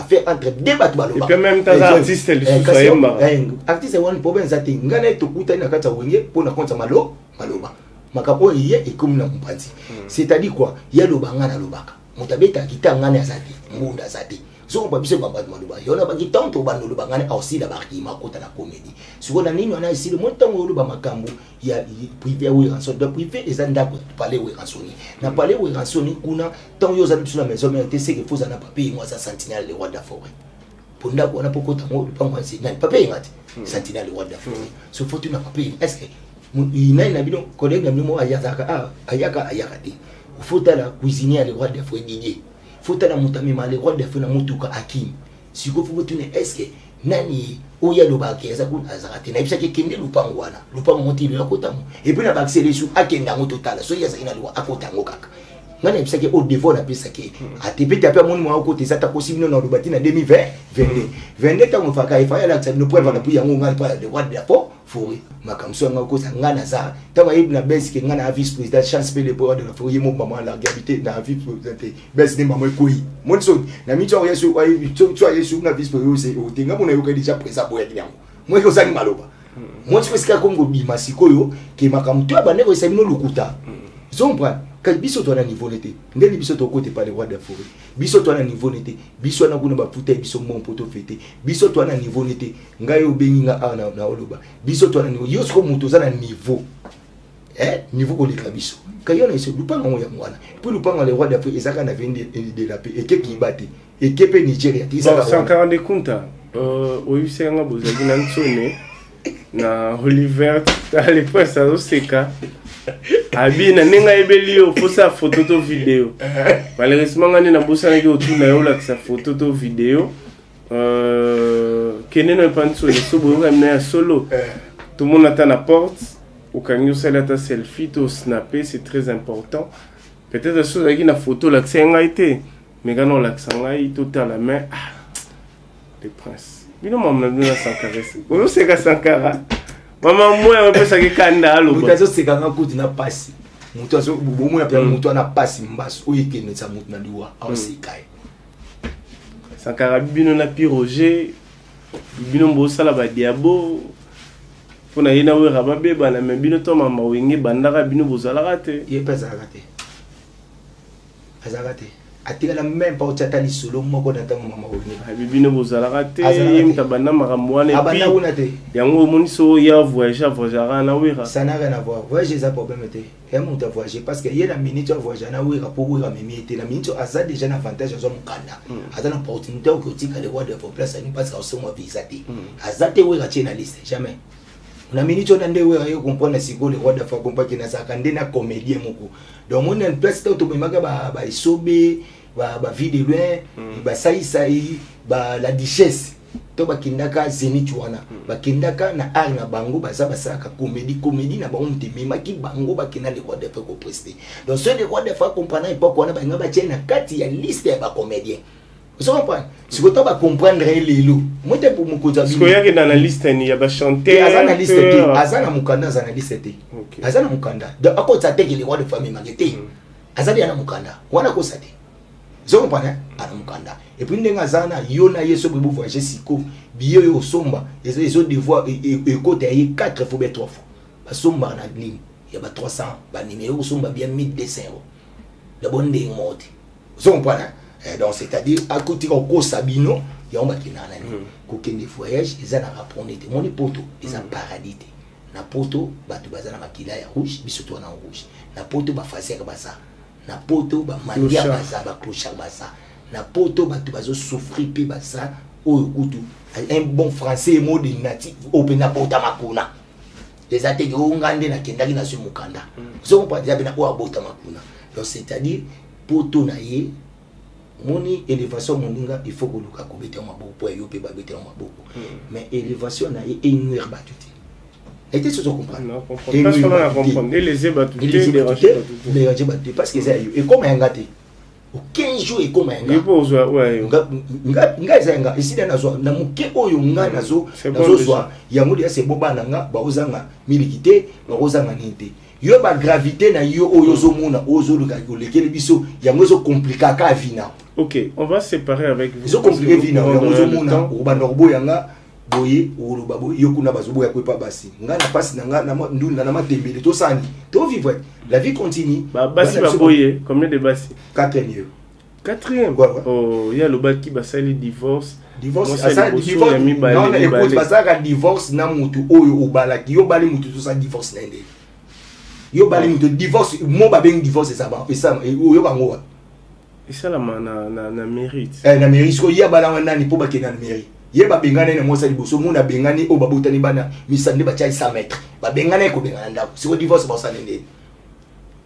faire entre deux bateaux baloba et puis même tas artiste le soyemba artiste one problème ça te ngana to kutani na kata wenge pour na konta maloba makapo iye et comme na kumpanzi c'est-à-dire quoi ya lo bangana lo baka mutabeta kita ngana azati mbunda azati so ba biso bamba maloba yona ba kitanto bando lo bangana aussi la barki makota na comédie siko na nini wana ici le montango lo ba makambu ya privé ou rançon de privé les andako parler ou rançonni na parler ou rançonni kuna tant yo za biso na maison mais c'est que faut ça na papier moi ça sentinelle le roi de la forêt pour ndako na pokota mo pas moi c'est na papier ngati sentinelle le roi de la forêt so faut tu na papier est-ce que ina na bino collègue na mo ayaka ti faut la cuisinier le roi de la forêt Didier faut la mutami le roi de la forêt na mutuka Hakim siko faut tu ne est-ce que nani oya lo ba keza ku azarate na ibisa ke kende lupango wana lupango moti le akotamo et puis na ba accélérer sur akenda ngo total so ya sakina lo akotango kaka ngana ibisa ke au devant na pesa ke atepeta pe moni mwa côté ça ta possible non lo batina 2020 22 tango faka ifaya la tsano pour na puya ngo ngali pa de roi de la forêt makamso nga ko ngana za tawa ibna bes ke ngana vice président chance pe le roi de la forêt mo maman la gabité na vice président bes ni maman koi mon so na mi tso yesu wa tso yesu na vice président c'est o tinga mo na yo ka déjà président boya kinyango moi ko zangi maloba moi tso ska kongo bima sikoyo ke makamto abane ko sabino lukuta zompra quand biso to na niveau nete ndeli biso to côté par le roi de la forêt biso to na niveau nete biso na kuna ba puta biso mon poto fete biso to na niveau nete ngai obengi nga na oloba biso to na niveau yo sko muto za na niveau niveau ko le biso kayo na iso lupanga mo ya mwana pour lupanga le roi de la forêt ezaka na vende de la paix et ke kibate et ke pe Nigeria tisa 140 kunta oyisenga bozaki na nsone na Oliver à l'époque ça oseka abina nenga ebelio faut sa photo to vidéo malheureusement ngani na bosana ki otuna yo la sa photo to vidéo keneno panso le sobo na solo tout le monde attend la porte au kanyo sala ta selfie to snapper c'est très important peut-être chose qui na photo la senga été mais quand on la senga il tout à la main le prince bino mamna na Sankara o se ka Sankara maman moi on peut ça que kanda alo mutazo sekanga kuti na pasi mutazo bomo ya pia mutu na pasi mbaso oyekene sa mutu na liwa au sekai Sankara bino na piroger bino mbosala ba diabo pona yena we rababe bana me bino to mama wenge bandaka bino bozala rate ye pesa rate azarate atika la même pas tata solo moko na tango mama wenge bino bozala rate mtabana makamwana et abana una te yango moniso ya voyager na wera ça n'a rien à voir voyager ça problème te et mon ta voyager parce que yena minute voyager na wera pour wera memi te na minute aza déjà un avantage zo mukanda aza na opportunité ko tika le roi de la place ni parce que on mo visa te azate wera chena liste jamais na minute on ande wera yo comprendre siko le roi de la compa ki na saka ndena comédien moko donc on une place to maka ba isobe ba vie de loin ba sai ba la duchesse to bakindaka zenith wana bakindaka na art na bango baza basaka comédie na bango mtemema ki bango bakina le roi de fa ko prester donc ce le roi de fa comprendre époque wana banga ba tiena kati ya liste ya ba comédien vous comprenez si vous to ba comprendre lelo mote pour mukoza bino parce que dans la liste ni ya ba chanter azana liste te azana mukanda azana liste te azana mukanda de akota te le roi de famille magete azali ana mukanda wana ko sate Vous comprenez? Anamukanda. Et puis ndenga zana yona yeso bebo voyager siko biyo yo somba ils ont devoir et côté 4 fois 3 fois. Ba somba na ligne. Il y a 300 ba numéro somba bien 1200 euros. La bonne des mode. Vous comprenez? Donc c'est-à-dire à côté au Sabino, il y a un qui n'a qu'aucun des voyages, ils ont apprendre des mon poto, ils ont paradis. Na poto ba tu bazana makila ya rouge, bisoto na rouge. Na poto ba facer ba ça. Na poto ba mandia ba ça ba clochard ba ça. Na poto ba tu bazo souffrir pe ba ça. Oh kutu un bon français mot de natif open na pota makuna. Les attaques au ngande na kendaki na sur mukanda. Vous comprenez déjà bien au bota makuna. Donc c'est-à-dire poto na ye moni élévation moninga il faut que luka ko bete maboko po yo pe ba bete maboko. Mais élévation na ye enwer batuti. Et tu comprends? Non, comprendre. Et les ébatoutés, les rachets battus. Parce que c'est et comme un gâté. Au 15 jours et comme un gâté. Il faut ouais. Nga ici dans nazo na muke oyo nga nazo nazo soir. Ya modi c'est boba nanga ba ozanga milikité, ba ozanga nité. Yo ba gravité na yo oyo zo mona ozo luka ko lekele biso ya ngozo compliquer ka vina. OK, on va séparer avec vous. Zo compliquer vina ya ngozo mona o ba ndorbo yanga boye ou babo yokuna bazobo ya kwepa basi ngana passe na ngana ndunda na matembele to sani to vivre la vie continue basi baboye combien de basi 4e 4e oh il y a le baki basali divorce ça divorce non mais écoute basaka divorce na mutu oyo obalaki yo bali mutu to sa divorce na ndé yo bali mutu divorce mo ba ben divorce ça ba et ça yo bango et ça la na mérite na mérite ko ya bala wana ni po ba kena mérite yeba bengane na mosa liboso muna bengane o babotani bana misande ba chai 100 mètres ba bengane ko bengana ndako siko divorce ba sanende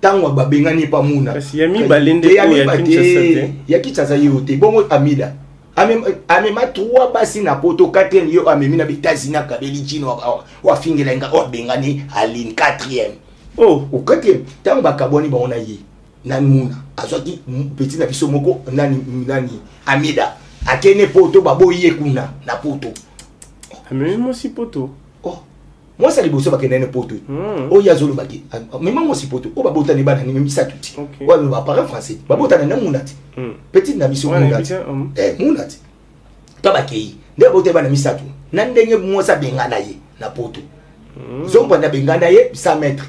tango ba bengane pa muna parce yami balende ko ya kitsaza yote bongo amida amema 3 basi na poto 4e yo amemi na bitazi na kabeli chino wa fingela nga o bengane aline 4e oh o 4e tango ba kaboni ba ona yi na muna azwaki petit na biso moko nani amida akene poto baboye kuna na poto mais moi si poto oh moi ça liboso bakene poto oh yazolo baki mais moi si poto oh babota ni bana ni misa tuti ouais mais ba parler français babota na munati petit na biso munati munati tabakei nde bote bana misa tu na ndenge moi ça bengana ye na poto zomba na bengana ye 100 mètres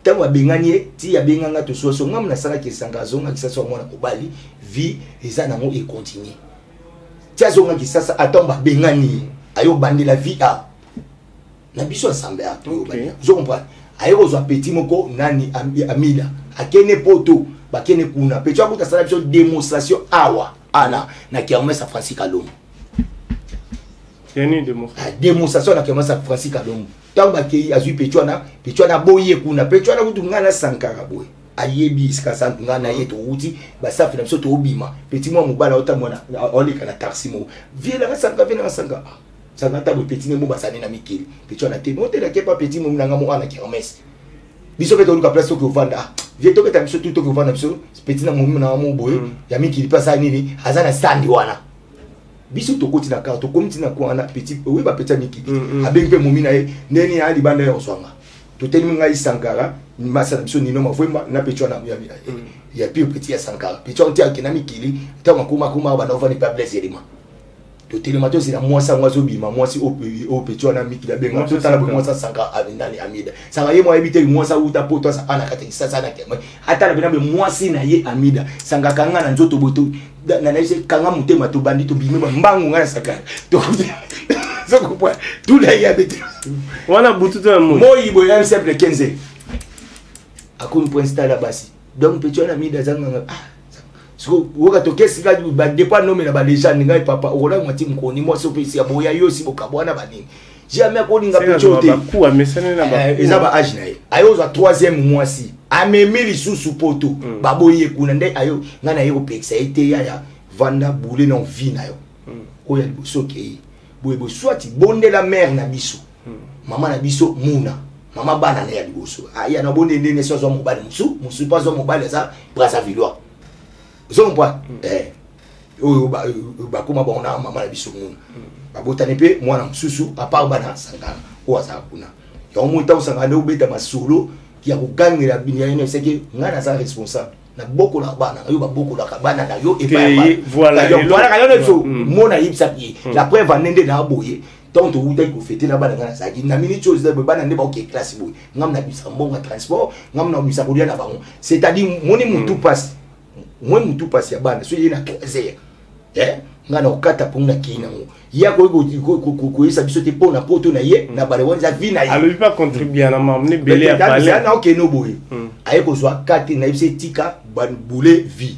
tango benganie ti ya benganga to so ngam na sala kisanga zonga kisaso mwana kubali vie ezana ngo et continuer tiazonga kisasa atomba bengani ayo bandi la vie a na biso ensemble a to bandi je comprends ayo zo petit moko nani amida akene poto bakene kuna pecho akuta sala biso démonstration awa ana na kermesse Francis Kalombo yani démonstration na kermesse Francis Kalombo tamba ke azui pecho na boye kuna pecho na kutu ngana sankara boye ayebi iska santu ngana yeto uti basafi na biso to obima petit moi mobala otamona olika na taximo viela na sanka vena sanka sanka tabo petit mo basani na mikili pecho na te mote na kepa petit mo nanga mo ana kermesse biso beto luka place to vanda vieto beta biso to vanda biso petit na mo na mo boye ya mikili pasa nini azana standi wana biso to koti na karto komiti na ko ana petit oui ba petit mikili abenpe mo mina ye neni ali banda yo swanga to telimi ngai sankara masa na biso nino mavwemba na pecho na ya pio petit ya sankara pecho ntia kina mikili ta makuma ba nova ni pas blessé elima to telima to sina mwasa mwazo bima mwasi o pecho na mikili benga to tala mwasa sankara ndani amida sanga ye mwa ebite mwasa uta poto sa ana kate sasa na kema hata na binabe mwasi na ye amida sanga kanga na nzoto boto na naise kanga mutema to bandito bimeba mbangu ngana saka to comprends tout là il y a des on a boutu de mot moi il y a un simple 15 à quoi point stade basi donc petit na mida zanga so woka to kesi ga ba dépend nomé na ba déjà ninga papa ola mwati mkoni moi so pesi ya boya yo si bokabwana banini jamais ko ninga petit te ku amesana na ba ezaba age na ye ayo za 3e mois si amemeli susu poto baboye kuna ndé ayo ngana yo peksa ete ya vanda boule non vie na yo oya liboso ke boyebo soit bonde la mère na biso maman na biso muna maman bana na ya liboso aya na bonde ndene so zo mobali musu pas zo mobali za brasa villois zo mpo oyo ba kuma bon na maman na biso muna ba botane pe mwana mususu a part bana sangana o asa kuna ya omuta usanga ndo beta masolo ya kugangela binya ene seke ngana za responsable na boko la bana yo ba boko la bana na yo et voilà mona yipsa pied la preuve anende na boye tant to uta ko fêter la bana na saki na mini chose de bana ne ba ok classe boy ngam na bisa mbonga transport ngam na bisa ko dia na bango c'est-à-dire moni mutu passe moi mutu passe ya bana so yena 13 ngana okata pona kina ngo ya ko isa biso te pona poto na ye na bale wanza vi na ye alors il va contribuer na mamne belé à parler na ok no boy aye ko so akati na ibse tika ban boule vie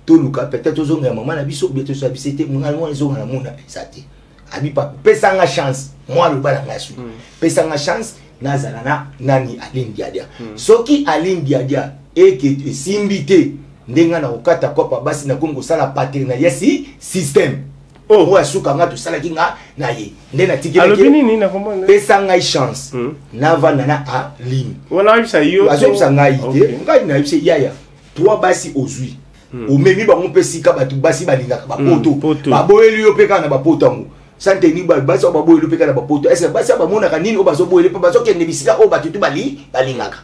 to luka peut-être ozonga maman na biso bientôt so biso te ngana mo ezonga na mona esati abi pa pesa nga chance moi le bala ngasu pesa nga chance nazala na nani alindiadia soki alindiadia eke simbité ndenga na okata kopa basi na kongo sala paterna yesi system moi suka nga to sala kinga na ye ndena tikela alors nini na comprendre pesa nga chance na vana na a ligne wala bisa yo azo bisa nga ite ngai na bisa yaya toi basi ozui o memi ba mon pesika ba tu basi balinga ba poto ba boyeli yo peka na ba poto ngo sante ni ba basi ba boyeli peka na ba poto est-ce basi ba mona ka nini o bazo boyeli pa bazo ke ne bisika o ba tu balingaka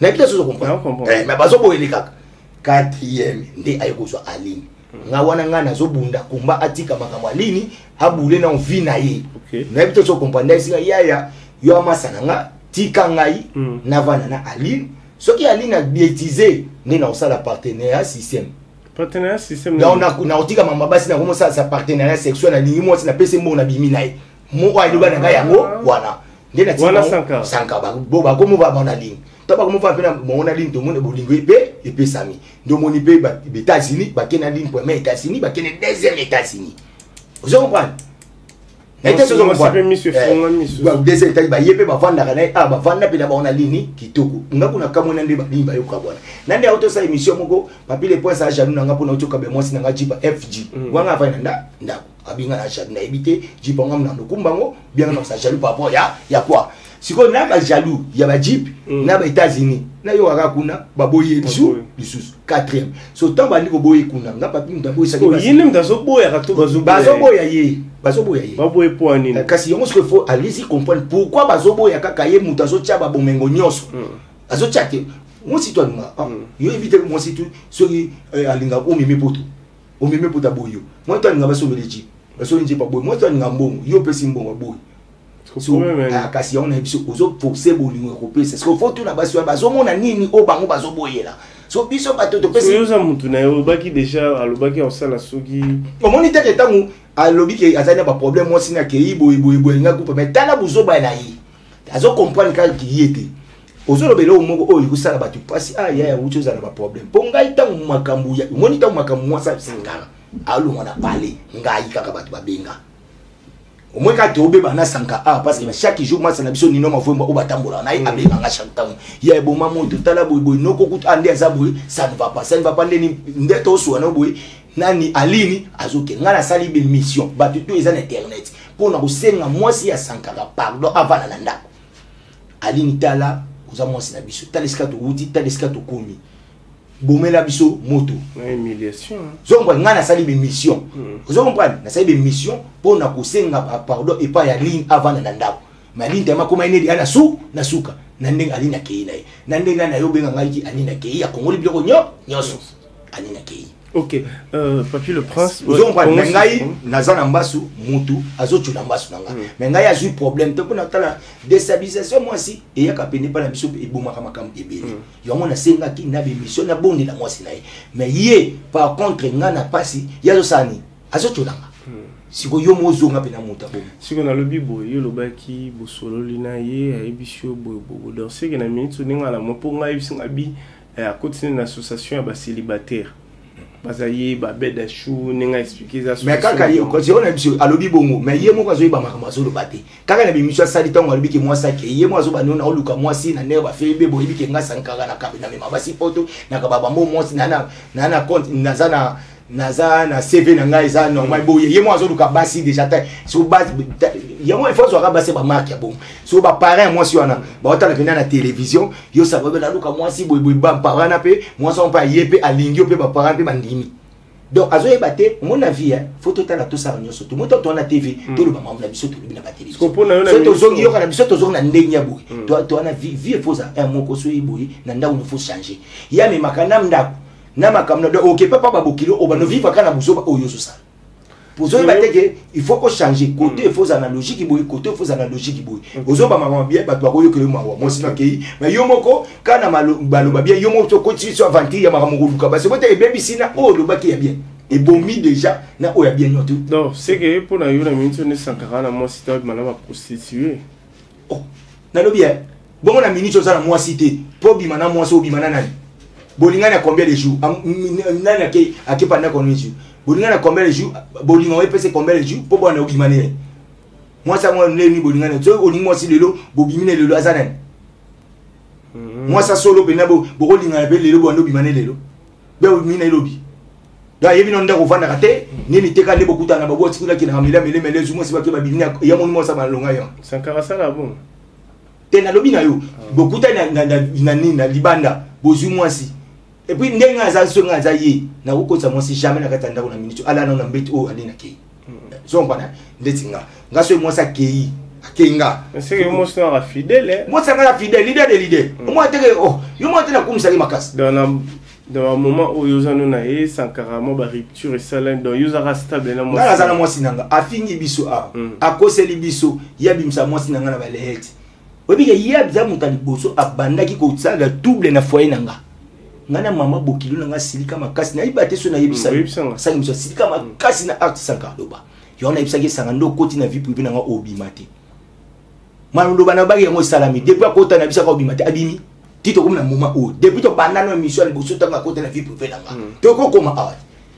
na kita so comprendre mais bazo boyeli kaka 4e nde ayekozwa aline nga wana nga nazobunda kumba atika makambo alini abule na vie na ye na bito so comprendre ici yaya yo amasana nga tika ngai na vana na aline soki aline a bietiser ne na osala partenariat système na otika mama basi na komo sa partenariat sexuel na lingi mo na pese mo na bimi na ye mo wa iluba na nga yango wana nde na tika sanka ba bo ba komo ba na ligne taba komo fa pena mo na ligne to mo ne bolingo et sami ndo moni pe ba États-Unis ba kena ligne premier États-Unis ba kena deuxième États-Unis vous comprenez na ite so comprendre monsieur fonga misu ba deuxième États ba yepe ba vanda kana ba vanda pe na ba na ligne kitoko ngaku na kamona nde ba ligne ba yoka bona nande auto sa émission moko papi les points ça jaloux na nga pona otoka be mo si na nga jipa FG wanga fa nda ndako abinga na chat na ebité jipa ngam na ndokumbango bien na sa jaloux par rapport ya quoi siko na ba jaloux ya ba jeep na ba États-Unis na yo waka kuna baboye bisu 4e so tant ba ndiko boye kuna nga papi ndambo isa ko yine mdazo boya kato bazo boya ye baboye po anini kasi yongo ce faut allez-y comprendre pourquoi bazo boya kaka ye mutazo tia ba bomengo nyoso azo tia ke mo sito nga yo éviter mo sito soki alinga o meme poto boyo mo to nga baso beleji baso nje pa boyo mo to nga mbongo yo pesi mbongo boyo so kasi on a biso ozo forcer bolingo européen c'est ce qu'il faut tout na baso bazo mona nini o bango bazo boyela so biso bato to pesi yo za mutu na yo baki déjà alobaki osala soki o moni te tangu alobi ke azana ba problème mo sina ke ibo nga coupe mais tala buzo ba na yi azo comprendre ka ki yete ozo lobelo moko o ikusala batu pasi ya ucho za na ba problème po ngai tangu makambu ya moni tangu makambu mo sa singana alu mona pale ngai kaka batu babenga au moins quand tu obé bana sanka parce que chaque jour moi ça na biso nino mafomba o batambola na abe nga chantam ya bo mamu totala boy no kokut ande azaboy ça ne va pas ndeni ndeto so na boy nani alini azoke ngana sali be mission batu to eza na internet pour na kosenga mwasi ya sanka pardon avant na ndako alini tala oza mwasi na biso taliska to uti taliska to komi bomela biso moto na humiliation zongo ngana sali be mission vous comprenez na sali be mission pour na kosenga pardon et pas ya ligne avant na ndako ma ligne tema koma ine ana su na suka na ndenga alina kei na ndenga na yo benga ngai alina kei ya kongoli biloko nyoso alina kei ok papi le prince vous comprenez ngai nazana mbasu mutu azochu na mbasu nanga mais ngai a eu problème to pona tala déstabilisation moi si et ya kapene pa na biso e bomaka makambo ebele yo mona senga ki na be mission na bondi la moi si nae mais ye par contre ngana pasi yazo sani azochu nanga siko yo mozonga pe na muta bo siko na lobi boy yo lobaki bosolo lina ye ebisho boy danser que na minute ninga la mo po ngai bisinga bi à continuer une association à bas célibataire bazaye ba beda chou ninga expliquer ça mais kaka yo ko je on a biso alobi bongo mais ye mo ko zo ba makama zo lo bate kaka na bi mission sali tango alobi ke moi ça ke ye mo zo ba nona oluka moi si na ne ba febe bo ebi ke nga sankaka na kabe na me mabasi poto na ka baba mo moi si na compte naza na CV na ngai za normal bo ye mo zo luka basi déjà ta so base ye mo il faut so ka basi ba marque ya bon so ba parrain moi si wana ba otala pena na télévision yo sa ba na luka moi si boy ba parrain na pe moi so pa ye pe alingi pe ba parrain pe bandimi donc azoye baté mon avis faut total tout ça nyonso tout moto to na TV to le maman na biso to na ba télé so zongi yo kana biso to zongi na ndenya boy to na vie foza un moko so yiboy na nda on faut changer ya me makana ndako na makamna do OK papa ba bokilo o ba no vivre kana buso o yo so ça pour zoye baté que il faut qu'on changer côté faux analogique boy côté faux analogique boy ozo ba maman bien ba to ko yo que moi sina kei mais yo moko kana baloba bien yo moko continue sur aventure ya makamoko luka ba se bote e baby sina o lo ba ki ya bien et bomi déjà na o ya bien nyoto donc c'est que pour na yo na minute ne sankara na moi cité mana ba prostituée oh na lo bien bon na minute ça na moi cité pour bi mana moi so bi mana nani bolingana combien de jours nani ake pendant combien de jours bolingana combien de jours bolingana pèse combien de jours pour bon na obimane moi ça moi ni bolingana to olingo si lelo bobimine lelo azana moi ça solo pena bo bolingana be lelo bo no bimane lelo be obimine lobi da yebi non ndako vanda kate nini teka ndebo kutana babo tikula kina kamela mele zumo si bakeba bimina ya moni mo sa malonga yo sankara sala bon tena lobi na yo bokuta na libanda bozumo si et puis ndenga za so nga za ye na ukotsa mo si jamais na katanda na minute ala na mbeti o alina ke so mpana ndetinga ngaso mo sa kei akenga c'est que mo sera fidèle mo sa nga fidèle leader de leader mo teke oh yo mo tena kumisa makas dans un moment où yozano na e sankara mo ba rupture et ça dans yozara stable na mo na za na mo sinanga afingi biso a koseli biso ya bimsa mo sinanga na ba leheti obike ya bza mutali boso abandaki ko tsala double na foyer nanga ngana mama bokilo nanga silika makasi na ibate so na yebisa sa ngimso silika makasi na art sankara loba yo na yebisa ke sanga ndo koti na vie privée nanga obimate manu loba na bagi yango salami depuis akota na bisa ka obimate abimi tito comme na moment o depuis to bandano mission le boso tanga kota na vie privée nanga to ko koma awa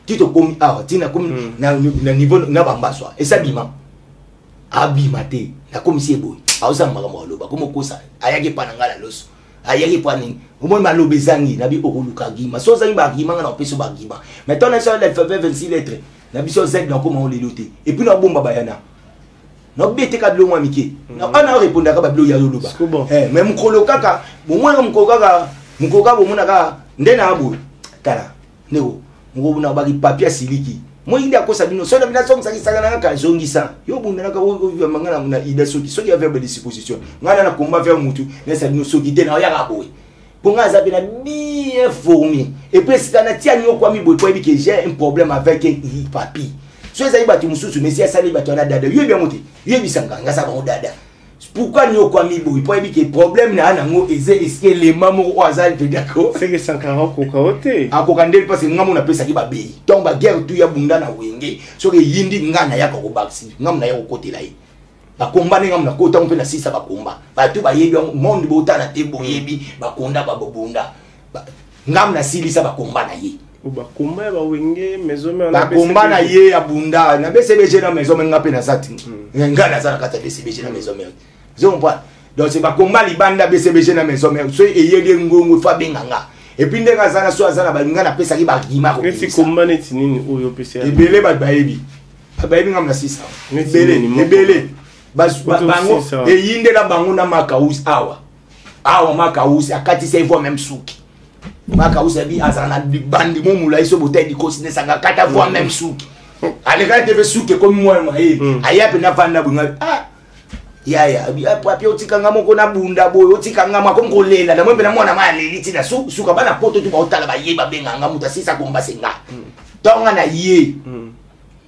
tito komi awa tina comme na niveau na bambaswa et ça bima abimate na comme si boy ausa makambo loba komo kosa ayaki pananga la loso ayaki pani omoni malobe zangi na bi okoluka gima so zangi ba gima na opeso ba gima maintenant na so l'alphabet 26 lettres na biso z na koma on leloté et puis na bomba bayana na bete ka blo mwamike na ana répondre ka ba blo ya loba mais mukolo kaka bomwana mukoka bomona ka ndena abu tala neko muko na ba ki papier siliki moi indi akosa bino so na bina so msaki saka na ka zongisa yo bunda na ka o mangana na ida soki soki ya verbe de disposition ngana na komba vers mutu na sa bino soki te na ya ka boy ponga za bina bien formé et puis si kana tia nyo kwa mi boy po que j'ai un problème avec un papi so ezali batu mususu mais si asali batu na dada yo bien monté yo bisanga ngasa ba dada pourquoi nyo kwa mi boy po que problème na nango est-ce les mamans o azali pe d'accord c'est que sankara ko kaote akokandeli parce que ngamu na pesa ki ba bei donc ba guerre tu ya bunda na wenge so que yindi ngana ya ko baksi ngamu na ya ko kotela yi ba komba ne ngamu na kota mpe na sisa ba komba ba tu ba yebi monde bota na te boyebi ba konda ba bobunda ngamu na silisa ba komba na ye ba komba ba wenge mezome na komba na ye ya bunda na BCBG na mezome ngape na sati ngana za kata BCBG na mezome zompa donc c'est pas combat libanda BCBG na mezome so eyeli ngongo fa benganga et puis ndenga zana so azana ba ngana pesa ki ba gima ko eti komba neti nini oyo pesa ebele ba bayebi ngam na sisa ebele bango eyinde la bango na makausi awa makausi akati se voix même souki makausi bi azana bandi momula iso botai di kosi ne sanga kata voix même souki ale ka tebe souki comme moi aya pe na vanda bunga ya papi otikanga moko na bunda boy otikanga mako ngolela na mwembe na mwana mali litina suka bana poto tu ba otala ba yeba benganga muta sisa komba senga tonga na ye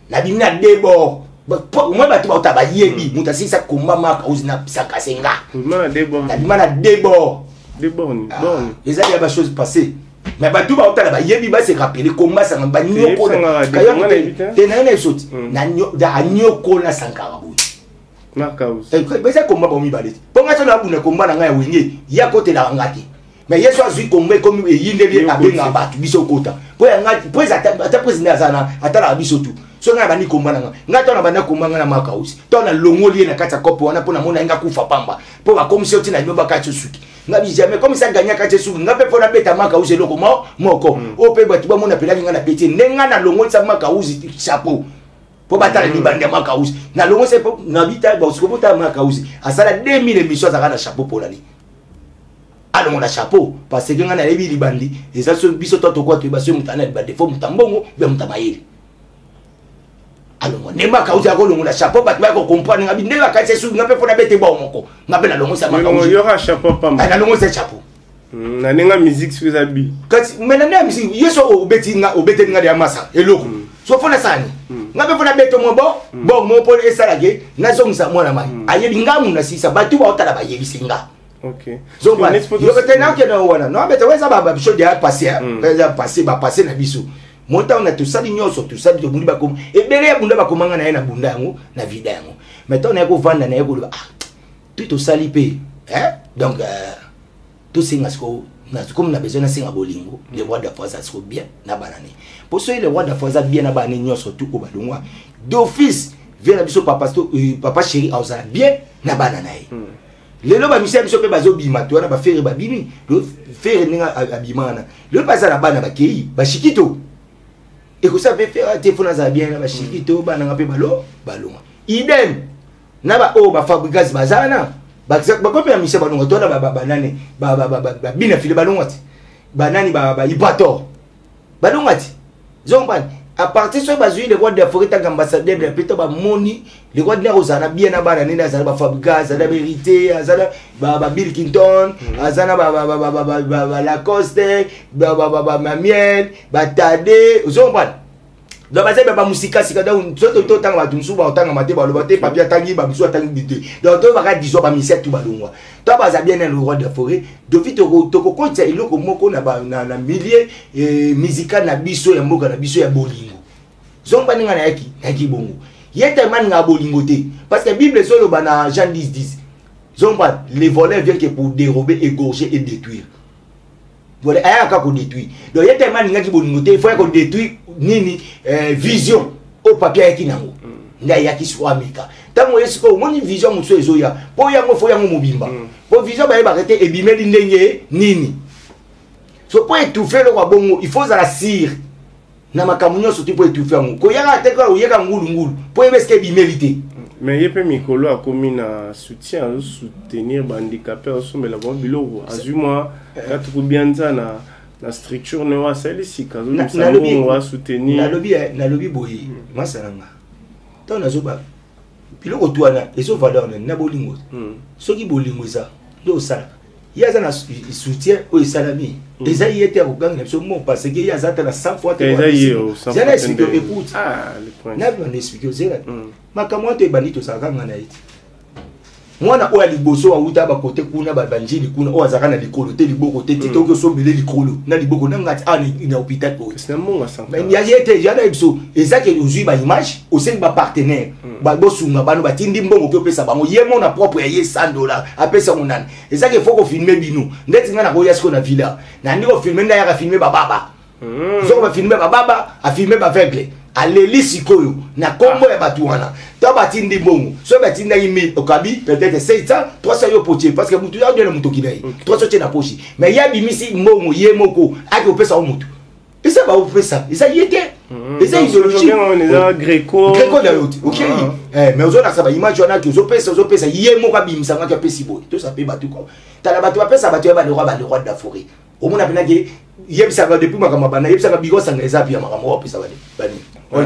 na bimina debo moi ba tu ba otaba yebi muta sisa komba maka uzina saka senga mana debo na bimana debo les amis ba chose passée mais ba tu ba otala ba yebi ba se rappeler komba sanga ba nyoko kayo tenana soti na nyoko na sankara boy Marcaus. Beza komba ba mi baleti. Ponga so na buna komba na nga ya wenge ya kote la ngati. Mais yeso azui kombe comme yinde bi abenga batu biso kota. Po ya ngati po za ata president azana atala biso tu. So nga bani komba na nga. Ngata na bana komba nga na Marcaus. To na longoli na kata kopo wana pona mona nga kufa pamba. Po ba komisi oti na nyoba kati suki. Nga bi jamais comme ça gagner kati suki. Nga pe pona beta Marcaus eloko moko. O pe batu ba mona pelaki nga na peti. Nenga na longoli sa Marcaus chapeau. Po batala ni bande Marcaus na longo se na bita ba usko bota Marcaus asala 2000 émissions za kana chapeau pour lali a alongo na chapeau parce que ngana lebi libandi eza so biso to quoi to baso mutana libandi fo mutambongo be mutamayeli alongo nemba ka uti akolo na chapeau bat ba ko comprendre ngabi ndela ka tsesu ngape fo na bete ba omoko ngape na longo sa maka yo yora chapeau pamba na longo sa chapeau na nenga musique sur zabi kati menana musique yeso obeti nga ya masa eloko so fo na sani ngape fo na bete mo bon mo pole esalage na zongisa mwana mai ayebi ngamu na sisa batu ba otala ba yebi singa. Ok. So bah, yo betena ke na wana. Non bete weza ba biso dia passer, weza passer na biso. Monta on a tout ça d'ignoso, tout ça de bundi ba kom. E bere bunda ba komanga na bunda yango na vida yango. Maintenant on a ko vanda na yako tout sali pe. Hein? Donc tout singa sko na comme na besoin na singa bolingo, le roi de force ça bien na banane. Pour ceux le roi de force bien na banane nyoso tout ko balongwa. D'office vient la biso papa chéri a ça bien na banane. Lelo ba misi biso pe bazo bima to na ba fere ba bimi lo fere ninga abimana le pasa na bana ba kei ba shikito e ko sa fe fere téléphone za bien na ba shikito bana ngape balo idem na ba o ba fabrikas bazana ba ko pe misi ba ngo to na ba nane ba bina file balongati banani ba ipato balongati zomban à partir de ce bazui le roi de forêt tant ambassadeur de plutôt ba moni le roi de rozana bien na bana nina za ba fabrikas za vérité za ba Bill Clinton azana ba Lacoste ba Mamiel ba Tade uzomba do ba zeba ba musika sika da soto to tanga ba tumsu ba tanga mate ba lo bate papier tangi ba biso tangi bité donc to ba ka diso ba miset tu ba longwa to ba za bien le roi de forêt do vite to ko konta iloko moko na milieu musical na biso ya mboka na biso ya bolingo zomba ninga na yaki bongo yete man nga bolingo te parce que Bible solo ba na Jean 10 zomba les voleurs viennent que pour dérober, égorger et détruire. Voilà, aya ka ko détruire. Donc yete man nga ki bolingo te il faut ko détruire nini vision au papier yaki nango. Nda yaki so amika. Tango yesko moni vision muso ezoya. Po yango fo yango mobimba. Po vision ba arrêter ebimeli ndenge nini. So pour étouffer le roi bongo, il faut la cire. Na makamunyo so tu pour étouffer ngo. Ko yaka te ko yeka ngulu. Po ebeske bimélité. Mais il y a Mikolo a commis un soutien à soutenir les handicapés au mais la bonne bilo azuma quand bien ça na structure ne va celle ici quand on va soutenir na lobby boyi masalanga tant na zoba bilo ko tuana ezo valeur na bolingo soki bolingo ça do ça il y a un soutien au salami les aïe était au gang absolument parce que il y a ça na 100 fois écoute na bien expliquer zera makamwa te banito sakanga na iti mwana oya liboso wa uta ba kote kuna ba banjili kuna o azaka na likolo te liboko te tito ko sombele likolo na liboko na ngati na hôpital ko c'est un monde ça mais ya yete ya na ibso ezaki uzui ba image au sein ba partenaire ba bosunga bano ba tindi mbongo ko pesa bango yemo na propre ya $100 apesa munana ezaki faut ko filmer bino ndeti ngana ko yasko na villa na ndiko filmer nda ya ka filmer ba baba zo ba filmer ba baba a filmer ba aveugle aleli sikoyo na kombo ya batu wana to batindi bongo so batinda email okabi peut-être 700 300 yo potier parce que mutu ya de mutu kinai 300 tena pochi mais ya bimisi mbongo ye moko aki opesa mutu esa ba opesa esa yete esa idéologie on est greco da yoti OK mais ozona sa ba image wana ki ozopesa ye moko abimisa ngaka pesi boy to sa pe batu ko tala batu apesa batu ya ba le roi de la forêt au mona pena ke yebisa ba depuis makama bana yebisa ba bigo sanga eza pia makama opesa bani on a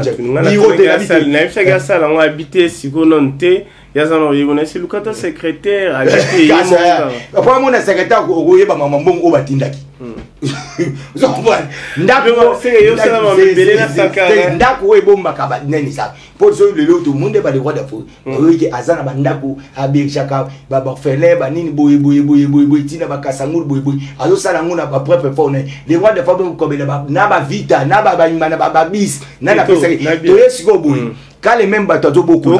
habité si on était le secrétaire habité après mon secrétaire oyeba mama mbongo o batindaki ndako ebomba ka neni ça pour so le lot monde ba le roi d'Afrique oyiki azana bandako abirchaka ba orphelin ba nini boye tina ba kasangul boye azo sala ngona ba propre phone les rois de Fabien comme na ba vita na ba imana ba bis na na pesa to yesiko boye quand les mêmes bateaux beaucoup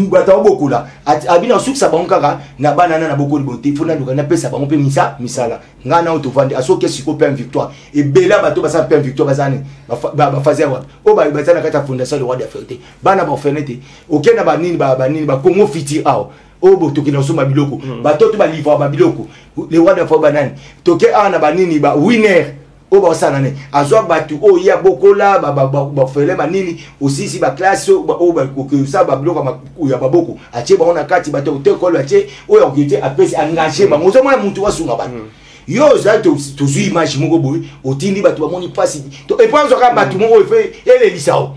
bateaux beaucoup là abina suk sa bankaka na banana na beaucoup de beauté fona luka na pesa ba on peut misala ngana auto vendre aso ke siko pe victoire et bela bateau ba sa pe victoire bazane ba fazer wa o ba bazana kata fondation le roi d'Afrique bana ba fenete OK na ba nini ba Congo fiti ao o boto ki na so mabiloko bateau to ba livre ba biloko le roi d'Afrique banane toke ana ba nini ba winner o ba sanane azwa batu o ya bokola ba fele manini aussi si ba classe o ba ko ça ba bloka ya baboko atie ba ona kati ba te ko lo atie o ya kite apesi engagé ba mozo mona muntu wasunga ba yo za to zui image moko boy otindi batu ba moni passe to e pas zo ka batu moko fe ele lisao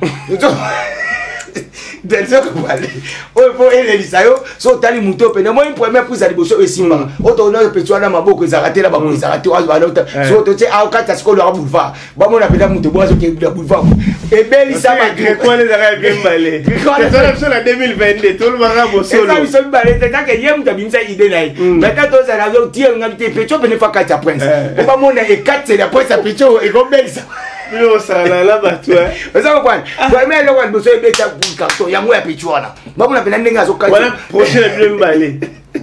Delso ko wale o po ele lisayo so tali muto pe na mo une première prise à liboso e simba o to na pe twana maboko ezakate la ba ko ezakate wa ba lota so to te a kata skolo a boulevard ba mo na pe na muto bo so ke boulevard e beli sa ba Greco les arabes bien balé c'est la 2022 tout le monde bo solo ça so balé te ka ke yem ta bimsa idée nai mais quand to ça la zo tie ngabite pe cho pe ne fa kata prince o ba mo na e 4 c'est la prince pe cho e go beli sa Yo sala la batu ça va quoi toi mais le one boso e beta carton ya mo ya pe chwana ba mo na pe na ndenga zo kata voilà prochain bien balé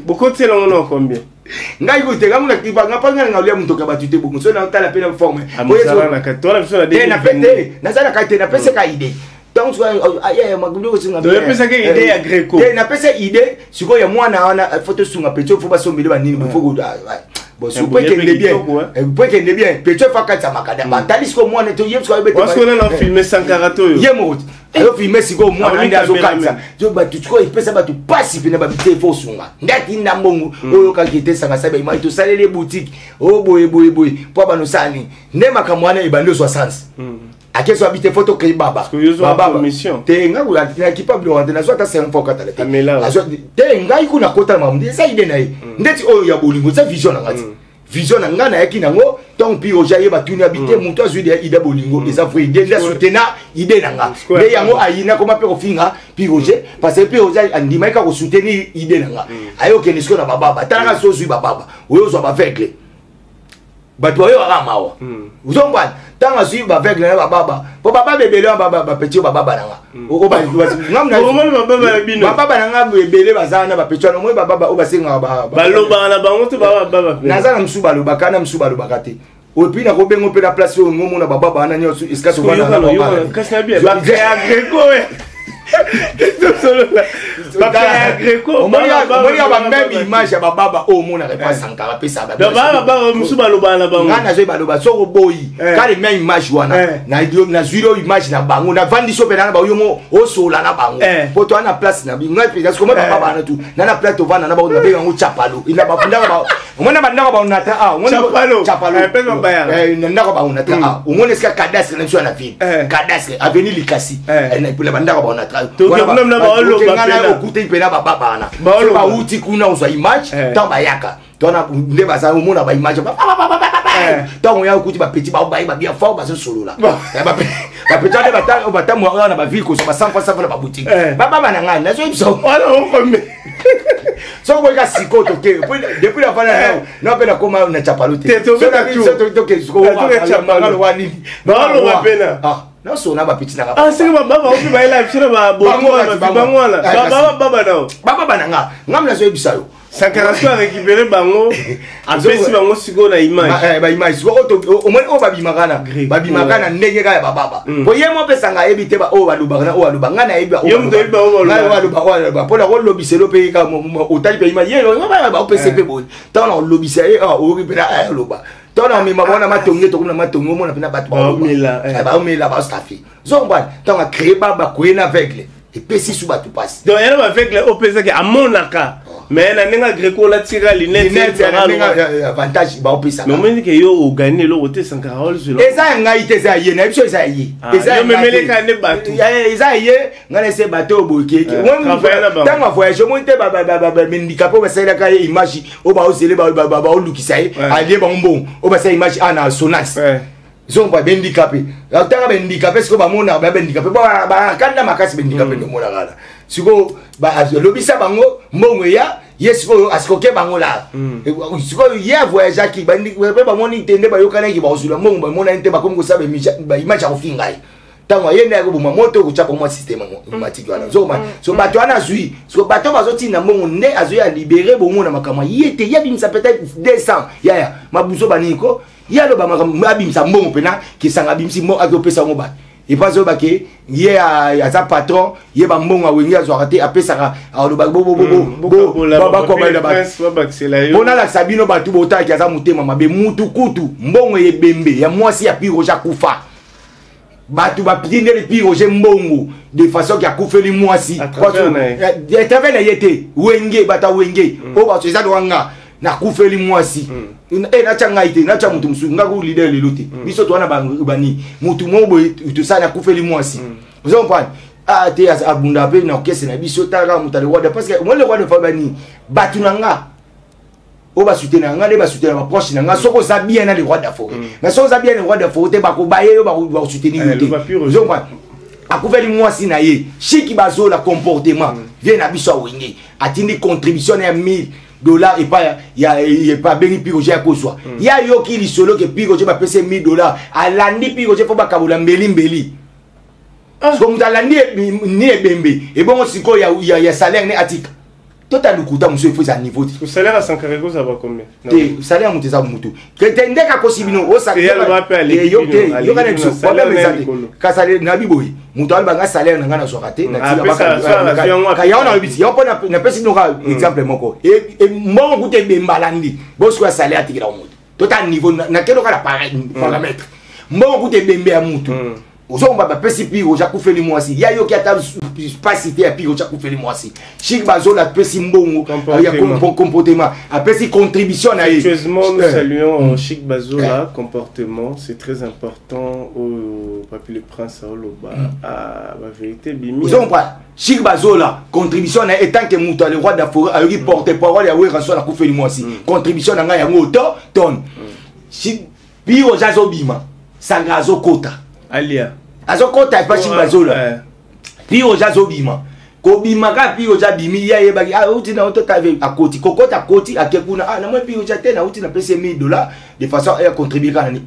beaucoup de long non combien ngai ko te ngamuna kiba ngapanga ngaulia mtoka batute buku so na tala pena forme oyezo na katola biso na de na pete na sala ka te na pese ka idée donc so ya magundo ko singa de pese ka idée ya Greco de na pese idée siko ya mwana wana photo sunga pecho fo ba so mbele ba nini fo go bon so peut que bien peut que bien pecho fa ka ta makada ba talis ko mwana to yem so ba parce qu'on a filmé sans karato yo yemo ayo filmé siko mwana nda zo kanza jo ba tu ko ipesa ba tu passe pena ba bite fo sunga ndati na mbongo oyo ka kite sanga sabe ima to salele boutique o boy po ba no sani ne makamwana ibando 60 akeso habite photo ke baba baba mission te nga ula na kipa blo na zo ta 5 fois katale te nga ikuna kota mamdi sa ide na ndeti oyo ya bolingo sa vision na ngati vision na ngana yaki nango donc pi oja yeba tuni habite muntu azudi ida bolingo eza vrai ide nda soutenir ide na nga le yango ayina koma pe kofinga pi oje parce que pi oja andima ka ko soutenir ide na nga ayo ke nisko na baba tala so zui baba oyo zo ba vegle batu oyo ala mawa uzongwana tanga zui ba vegle na baba po baba bebele baba petit baba nanga o ba ngamna baba nanga bebele bazana ba petit no mo baba o basenga baloba na bango to baba nazana msu baloba kana msu baloba kate o puis na ko bengo pe la place o ngomo na baba bana nyo iska so bana na baba kasi bien ba Greco Papa Greco moya ba même image ya baba o mona repa sankara pe sa baba musu baloba na bango ngana zo baloba so boyi ka le même image wana na zuro image na bango na vandi so pe na ba yo mo o sola na bango poto na place na bi ngai pe parce que moi baba na tu na place to vana na ba na be ngo chapalo ina ba funda ba ngona ba ndaka ba unata ngona chapalo pe no ba ya ndaka ba unata ngona ska cadastre na so na ville cadastre avenue Likasi na pe la ndaka ba unata to ke mna ba lo ba pena okute pena baba bana ba uti kuna uzwa image tamba yaka tona nde baza umona ba image donc ya okuti ba petit ba bien fort ba solola ba petit de bata mo na ba ville ko so ba 100 fois ça va ba boutique baba bana ngana na so ibso wala on comme so ko ka siko to ke depuis la fana na pe na koma na chapalote so to ke so ko chapalo wani ba lo ba pena non so na ba petit na c'est que baba on va live sur ba bangwala baba nao baba bananga ngamla so ibisayo Sankaration a récupéré bango apesi bango siko na image ba image so o mo o babimakana ndenge ka ya baba po yemo pesanga ebite ba o balubanga o balubanga na eba o balubanga po la ko lobiselo pe ka o tali pe image yelo ba o PCP bon tant on lobisa o ripela loba tona mi mabona matonge to kuna matonge mo na pina batu ba mila ba staffi zomba tant a créer baba ko ina aveugle et pesi sous batu passe donc elle va avec le OPC que amonaka mais na ninga Greco la tira linette avantage ba opesa mais on dit que yo o gagner le côté 100 carol sur eza ngai te za ye na biso eza ye eza memele ka ne batu eza ye ngana se bateau boyeke tanga voyage mo te ba handicapé ba sala ka image o ba osele ba o lukisa ye ali ba mbon o ba sa image ana sonance zomba handicapé tanga handicapé siko ba mona ba handicapé ba kanda makasi handicapé de mona gala siko ba lobisa bango mbongo ya yesiko asikoke bango la siko ya voyage ki bandi ba moni tende ba yokana ki ba osula mbongo ba mona nte ba komko sabe ba image ya kofinga tango yende ya ko moto ko chapa mo système automatique wana so bato ana zui so bato bazoti na mbongo nde azoya libérer bongo na makama yete ya bimisa peut-être 200 ya mabuzo baniko ya lo ba makama abimisa mbongo pena ki sanga bimisi mo akopesa ngo ba et pas zo baké yé à sa patron yé ba mbongo wengi azwakate apesaka alo ba bo comme la ba bona la sabino batu bota ki aza mutema mabe mutu kutu mbongo ye bembe ya mwasi ya piro ja kufa batu ba pitinde le piro je mbongo de façon ki akufeli mwasi ya tavela yete wenge bata wenge o ba so ezado wanga na kufeli mwasi na changa ite na cha mutu musu ngaku leader lelote biso to wana bani mutu mobo to sana kufeli mwasi vous comprenez ah te abunda pe na kese na biso taka mutu le roi parce que moi le roi de fa bani batu nanga o ba soutenir nga le ba soutenir ba proche nanga soko za bien na le roi d'Afrique mais soko za bien le roi d'Afrique te ba ko baye yo ba soutenir yote vous comprenez akufeli mwasi na ye chiki bazo la comportement vient na biso wenge atindi contribution ya 1000 $, et pas il y a pas béni piroje à cause soit il y a yo qui li solo que piroje va payer 1000 $, alandi piroje faut ba kabula mbeli comme alandi ni bembe et bon siko il y a salaire ne atika total kuta monsieur faut à niveau le salaire à 100 carrés ça va combien le salaire monte ça mutu que tende ka kosibino o salaire yo kana biso problème ezali ka salaire na biboyi mutu alba salaire nga na sokate na tika baka ka ya ona bisi yo pona na pesi no ka exemple moko et mo kute bembalandi bosko ya salaire atikira mutu total niveau na kelo kala paramètre mo kute bembe ya mutu ozomba ba pesi piro ja kufeli mwasi ya yo ki ata spacité ya piro ja kufeli mwasi chik bazo la pesi mbongo ya comportement a pesi contribution na ye nous saluons Chic Bazo là comportement c'est très important au papi le prince Oloba à la vérité bimi ozomba Chic Bazo là contribution na étant que mutu le roi d'Afrique a eu porte-parole ya we ranso la kufeli mwasi contribution na nga ya ngoto ton Chic piro ja zo bima sangazo kota alia azokota pas Chic Bazo là puis oja zobima ko bima ka puis oja bimi ya ye bagi uti na oto tave akoti kokota koti akekuna na moi puis oja tena uti na pese 1000 $, de façon à contribuer kana ni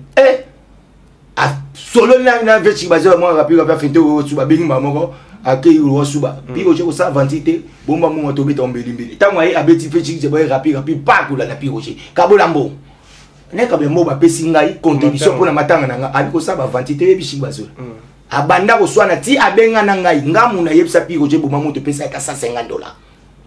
solo na Chic Bazo moi rapide va faire au suba bingi mamoko akei ro suba puis oja ko sa vantité bomba mo to beta mbeli tango ai abeti fe Chic Bazo rapide pa kula na puis oja kabolambo neka be mo ba pesi ngai contribution pour na matanga nanga ali ko sa ba vantité bi Chic Bazo abanda ko swana ti abenga na ngai ngamu na yebisa piko je boma mutu pesa ka $150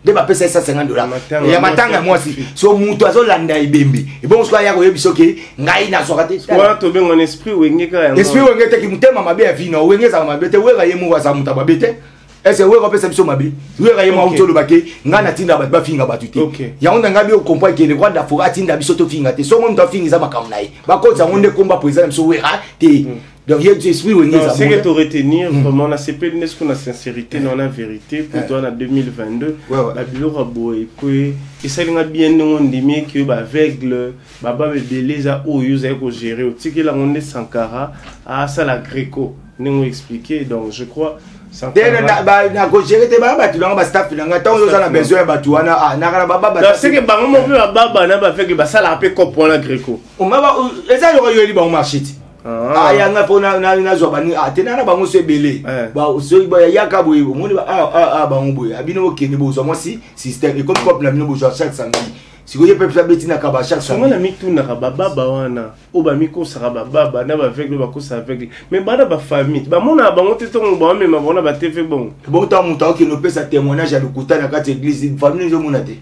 de ba pesa $150 ya matanga mwasi so mutu azolanda ibembe e bon so ya ko yebiso ke ngai na sokate kwa to benga esprit wenge ka ya esprit wenge te ki mutema mabe ya vino wenge za mabe te wega yemu wa za muta babete ese wega pesa biso mabe wega yemu utolo bake ngana tinda ba finga batuti ya onda ngabi o comprendre que le roi d'Afrique atinda biso to finga te so mo mta finga za makamnai ba ko za onde komba président biso wega te. Donc il y a des esprits où il y a c'est que tu retenir vraiment la CP UNESCO la sincérité non la vérité pour toi en 2022 la bureau raboé que ça il a bien on dit que ba aveugle baba beleza o yuza ko gérer au tiki la on est Sankara à ça la Greco nous expliquer donc je crois Sankara na ko gérer te baba tu nga ba staff nga tant yo na besoin ba tu wana na kala baba donc c'est que bango mo pe baba na ba fait que ba ça la pe comprendre la Greco on va eza yo li ba marché yanga pona na zo bani atena na bango se belé ba so ba yaka boye moni ba bango boye abino okene bo zo mo si système et comme peuple na bino bo chaque samedi si ko ye peuple sa betina ka ba chaque samedi na mitu na ka baba wana o ba miko sara baba na ba avec le ba ko sa avec mais ba na ba famille ba mona bango te tongo ba même ba ba te fait bon ta muta ok no pesa témoignage à l'Okuta na ka église famille zo mona te.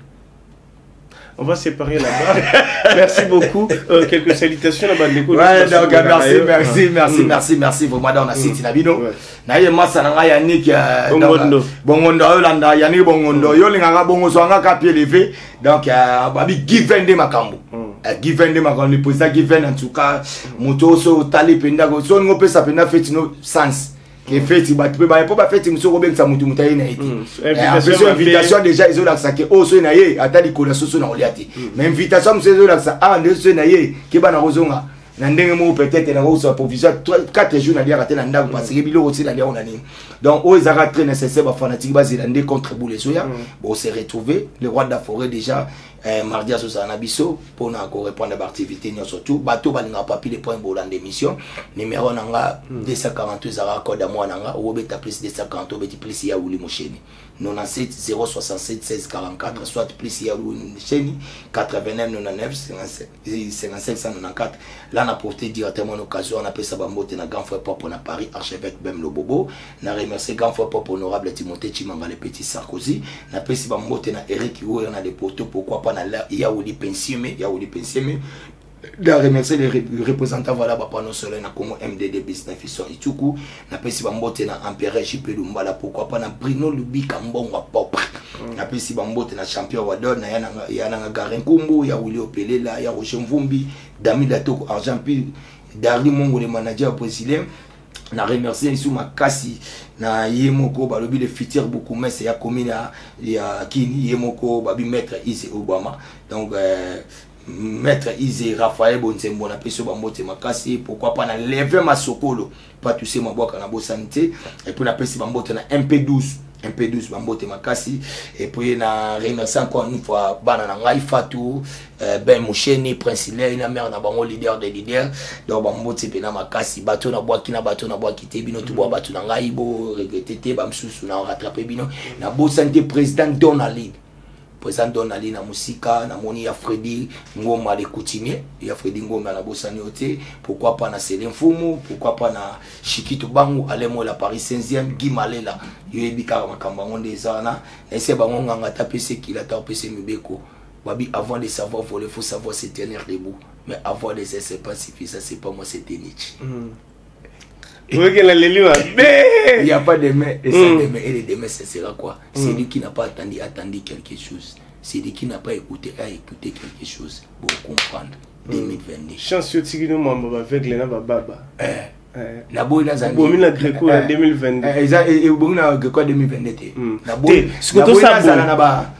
On va séparer là-bas. Merci beaucoup. Quelques salutations là-bas. Ouais, donc merci. Vraiment, dans la cité Nabino. Naye massa na ya Nick bongondo Yolanda ya ni bongondo yo linga bongo so nga ka pied levé donc babi given de makambo. Given de makambo le président given en tout cas moto so tali penda go so ngo pesa penda fait no sens. Que fait ba tu ba pas fait muso robek sa mutu mutayi na iti invitation déjà ils ont la saké o so na ye atali kola so na oliati mais invitation muso la sa ande so na ye ke bana rozonga na ndenge mo peut-être na roso provision 4 jours na dia raté na ndako parce que bilo aussi na dia on a ni donc aux ara très nécessaire ba fanatique ba zilande contre boule soya bon se retrouver le roi de la forêt déjà mardi à Susana Bisso pour nous répondre à l'activité surtout bateau balinga papi les points bolan d'émission numéro nanga 248 zara code à moi nanga ou beta plus 240 beti plus ya wuli mosheni 97 067 16 44 soit plus ya chaîne 89 99 55 194 là on a porté directement l'occasion on appelle ça bambote na grand frère pop na Paris archevêque Bem Lobobo na remercier grand frère pop honorable Timothée Chimanga le petit Sarkozy na pesi bambote na Eric Iwo na des poteaux pourquoi pas na Yaouli Pensieme de remercier les représentants voilà papa non seulement na Congo MDD business fission ituku na pesi bambote na empereur JP Lumbala pourquoi pas na Bruno Lubika Mbongo pop na pesi bambote na champion Wadon na yana Garin Kumbu ya Willy Opelela ya Roger Mvumbi Dami Datoko Argent Pile Darli Mongo le manager brésilien na remercier ici makasi na yemoko balobi le futur beaucoup mais c'est ya commune ya kini yemoko babi maître Ise Obama donc maître Ise Raphaël Bonsembo na peso bambote makasi pourquoi pas na lever masokolo pas tous ces maboka na bo santé et puis na pesi bambote na MP12 bambote makasi et puis na remercier encore une fois bana na ngai Fatou Ben Moucheni Prince Hilaire na mère na bango leader des leaders donc bambote pe na makasi bato na boaki te bino tu boa bato na ngai bo regretter te bamsusu na rattraper bino na bo santé président Donald na musika na moni ya Freddy Ngoma les coutumiers ya Freddy Ngoma na bosani ote pourquoi pas na Céline Fumu pourquoi pas na Chikito Bangu Alemo la Paris 5e Guy Malela yebi ka makamba ngonde zana ese bango nganga tapese kila tapese mibeko babi avant de savoir voler faut savoir se tenir debout mais avoir des essais c'est pas suffisant c'est pas moi c'était Nietzsche. Il n'y a pas de demain et ça demain et le demain ce sera quoi? C'est lui qui n'a pas attendu quelque chose. C'est lui qui n'a pas écouté à écouter quelque chose pour comprendre 2022. Chance yo tigino mamba avec les baba. Na boy na zandi. Bomi na Greco 2022. Et bomi na Greco 2022. Na boy. Ce que tout ça na ba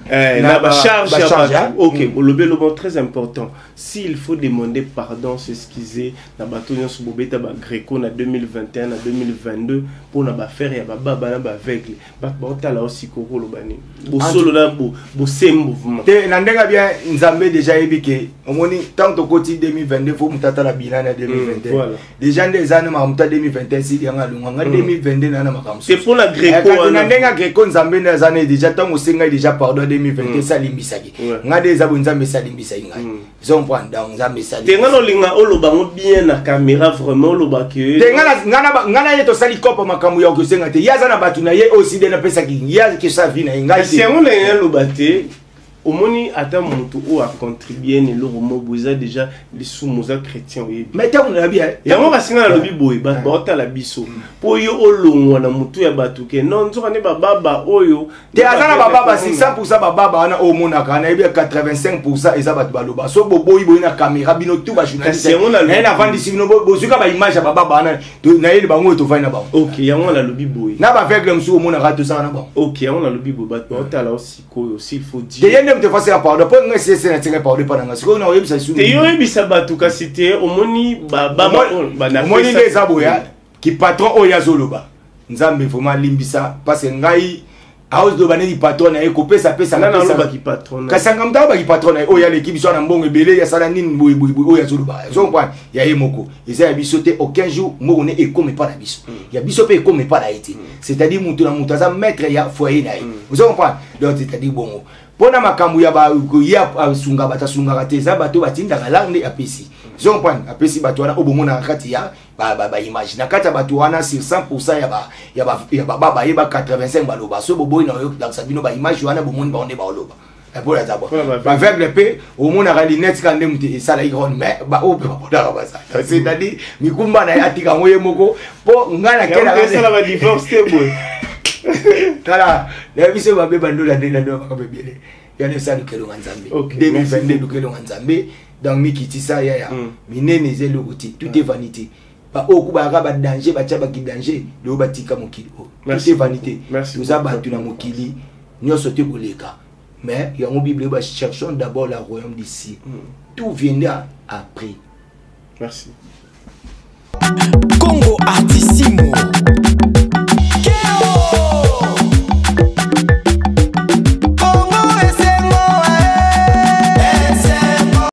charge. OK, le bon très important. S'il faut demander pardon, s'excuser na bato nyonso bobeta ba Greco na 2021 na 2022 pour na ba faire ya baba na ba avec ba tala aussi kokolo bani. Bo solo na bo sembo mouvement. Te na ndenga bien Nzambe déjà ebike. Omoni tant to koti 2022 faut mutata la bilan na 2021. Voilà. Déjà des années mamuta 2021 si yanga lunga 2022 na makamso. C'est pour la Greco. Na ndenga Greco Nzambe na années déjà tant osenga déjà pardon 2022 ça limbisaki. Ngade za bonzambe ça limbisaki ngai. Ils ont prendre dans Nzambe ça. Tenga no linga olobango bien na caméra vraiment loba que. Tenga ngana yeto sali kopo makamu ya osenga te. Yaza na batu na ye aussi de na pesa ki. Yaza ke sa vie na ngai. C'est on le lobate. Au moni ata monto o a contribué ne loro mobuza déjà les sous-moza chrétiens oui mais ta on a bien ya mo basinga na lobi boy ba ta la biso po yo olongwa na mutu ya batuke non nzoka ne baba oyo te azana baba 600% baba na o monaka na ebia 85% eza batu baloba so boboyi boyi na caméra bino tout ba journaliste na vandi sino bozuka ba image ya baba na yeli bango to vaina ba OK ya mo na lobi boy na ba avec le msu o monaka tout ça na ba OK ya mo na lobi boy ba ta la aussi ko aussi il faut dire te fasse pardon pour nga c'est na tinga pardon pas nga siko na oyebisa sunu te yo yebisa batu ka cité omoni baba na omoni les aboya qui patron oya zoloba Nzambe vraiment limbisa parce que ngai house do baneli patron na ko pesa na pesa ba ki patron kasanga mta ba ki patron na oya l'équipe so na mbongo ebele ya sala nini boy oya zoloba so comprendre ya yemoko eza ya bisote aucun jour moko ne ekome pas na biso ya biso pe ekome pas na été c'est-à-dire mutu na mutu za maître ya foyer na vous comprendre donc c'est-à-dire bon pona makambu ya ba ya sunga batasunga kateza bato batinda kalande apesi je comprends apesi bato wana obomona kati ya ba image na kati bato wana sur 100% ya ba baba yeba 85 baloba so boboyi na yo dans sabino ba image wana bomoni ba onde ba oloba pour la d'abord ba avec le p omona ka linette ka ndemte sala iron mais ba ope ba ba ça c'est-à-dire mikumba na yatika ngoye moko po ngana kela ka sala ba divorce te boy Kala, la vie se va bien bando la dena do ka bebele. Ya ne sa lukelo Nzambe. 2022 lukelo Nzambe dans mikitisa ya. Minene ze lokuti, tout est vanité. Ba okuba ba danger ba tchaba ki danger, le batika mokili. Tout est vanité. Nous abatu na mokili, nyoso te koleka. Mais il y a une Bible, cherchons d'abord le royaume d'ici. Tout viendra après. Merci. Congo Artissimo.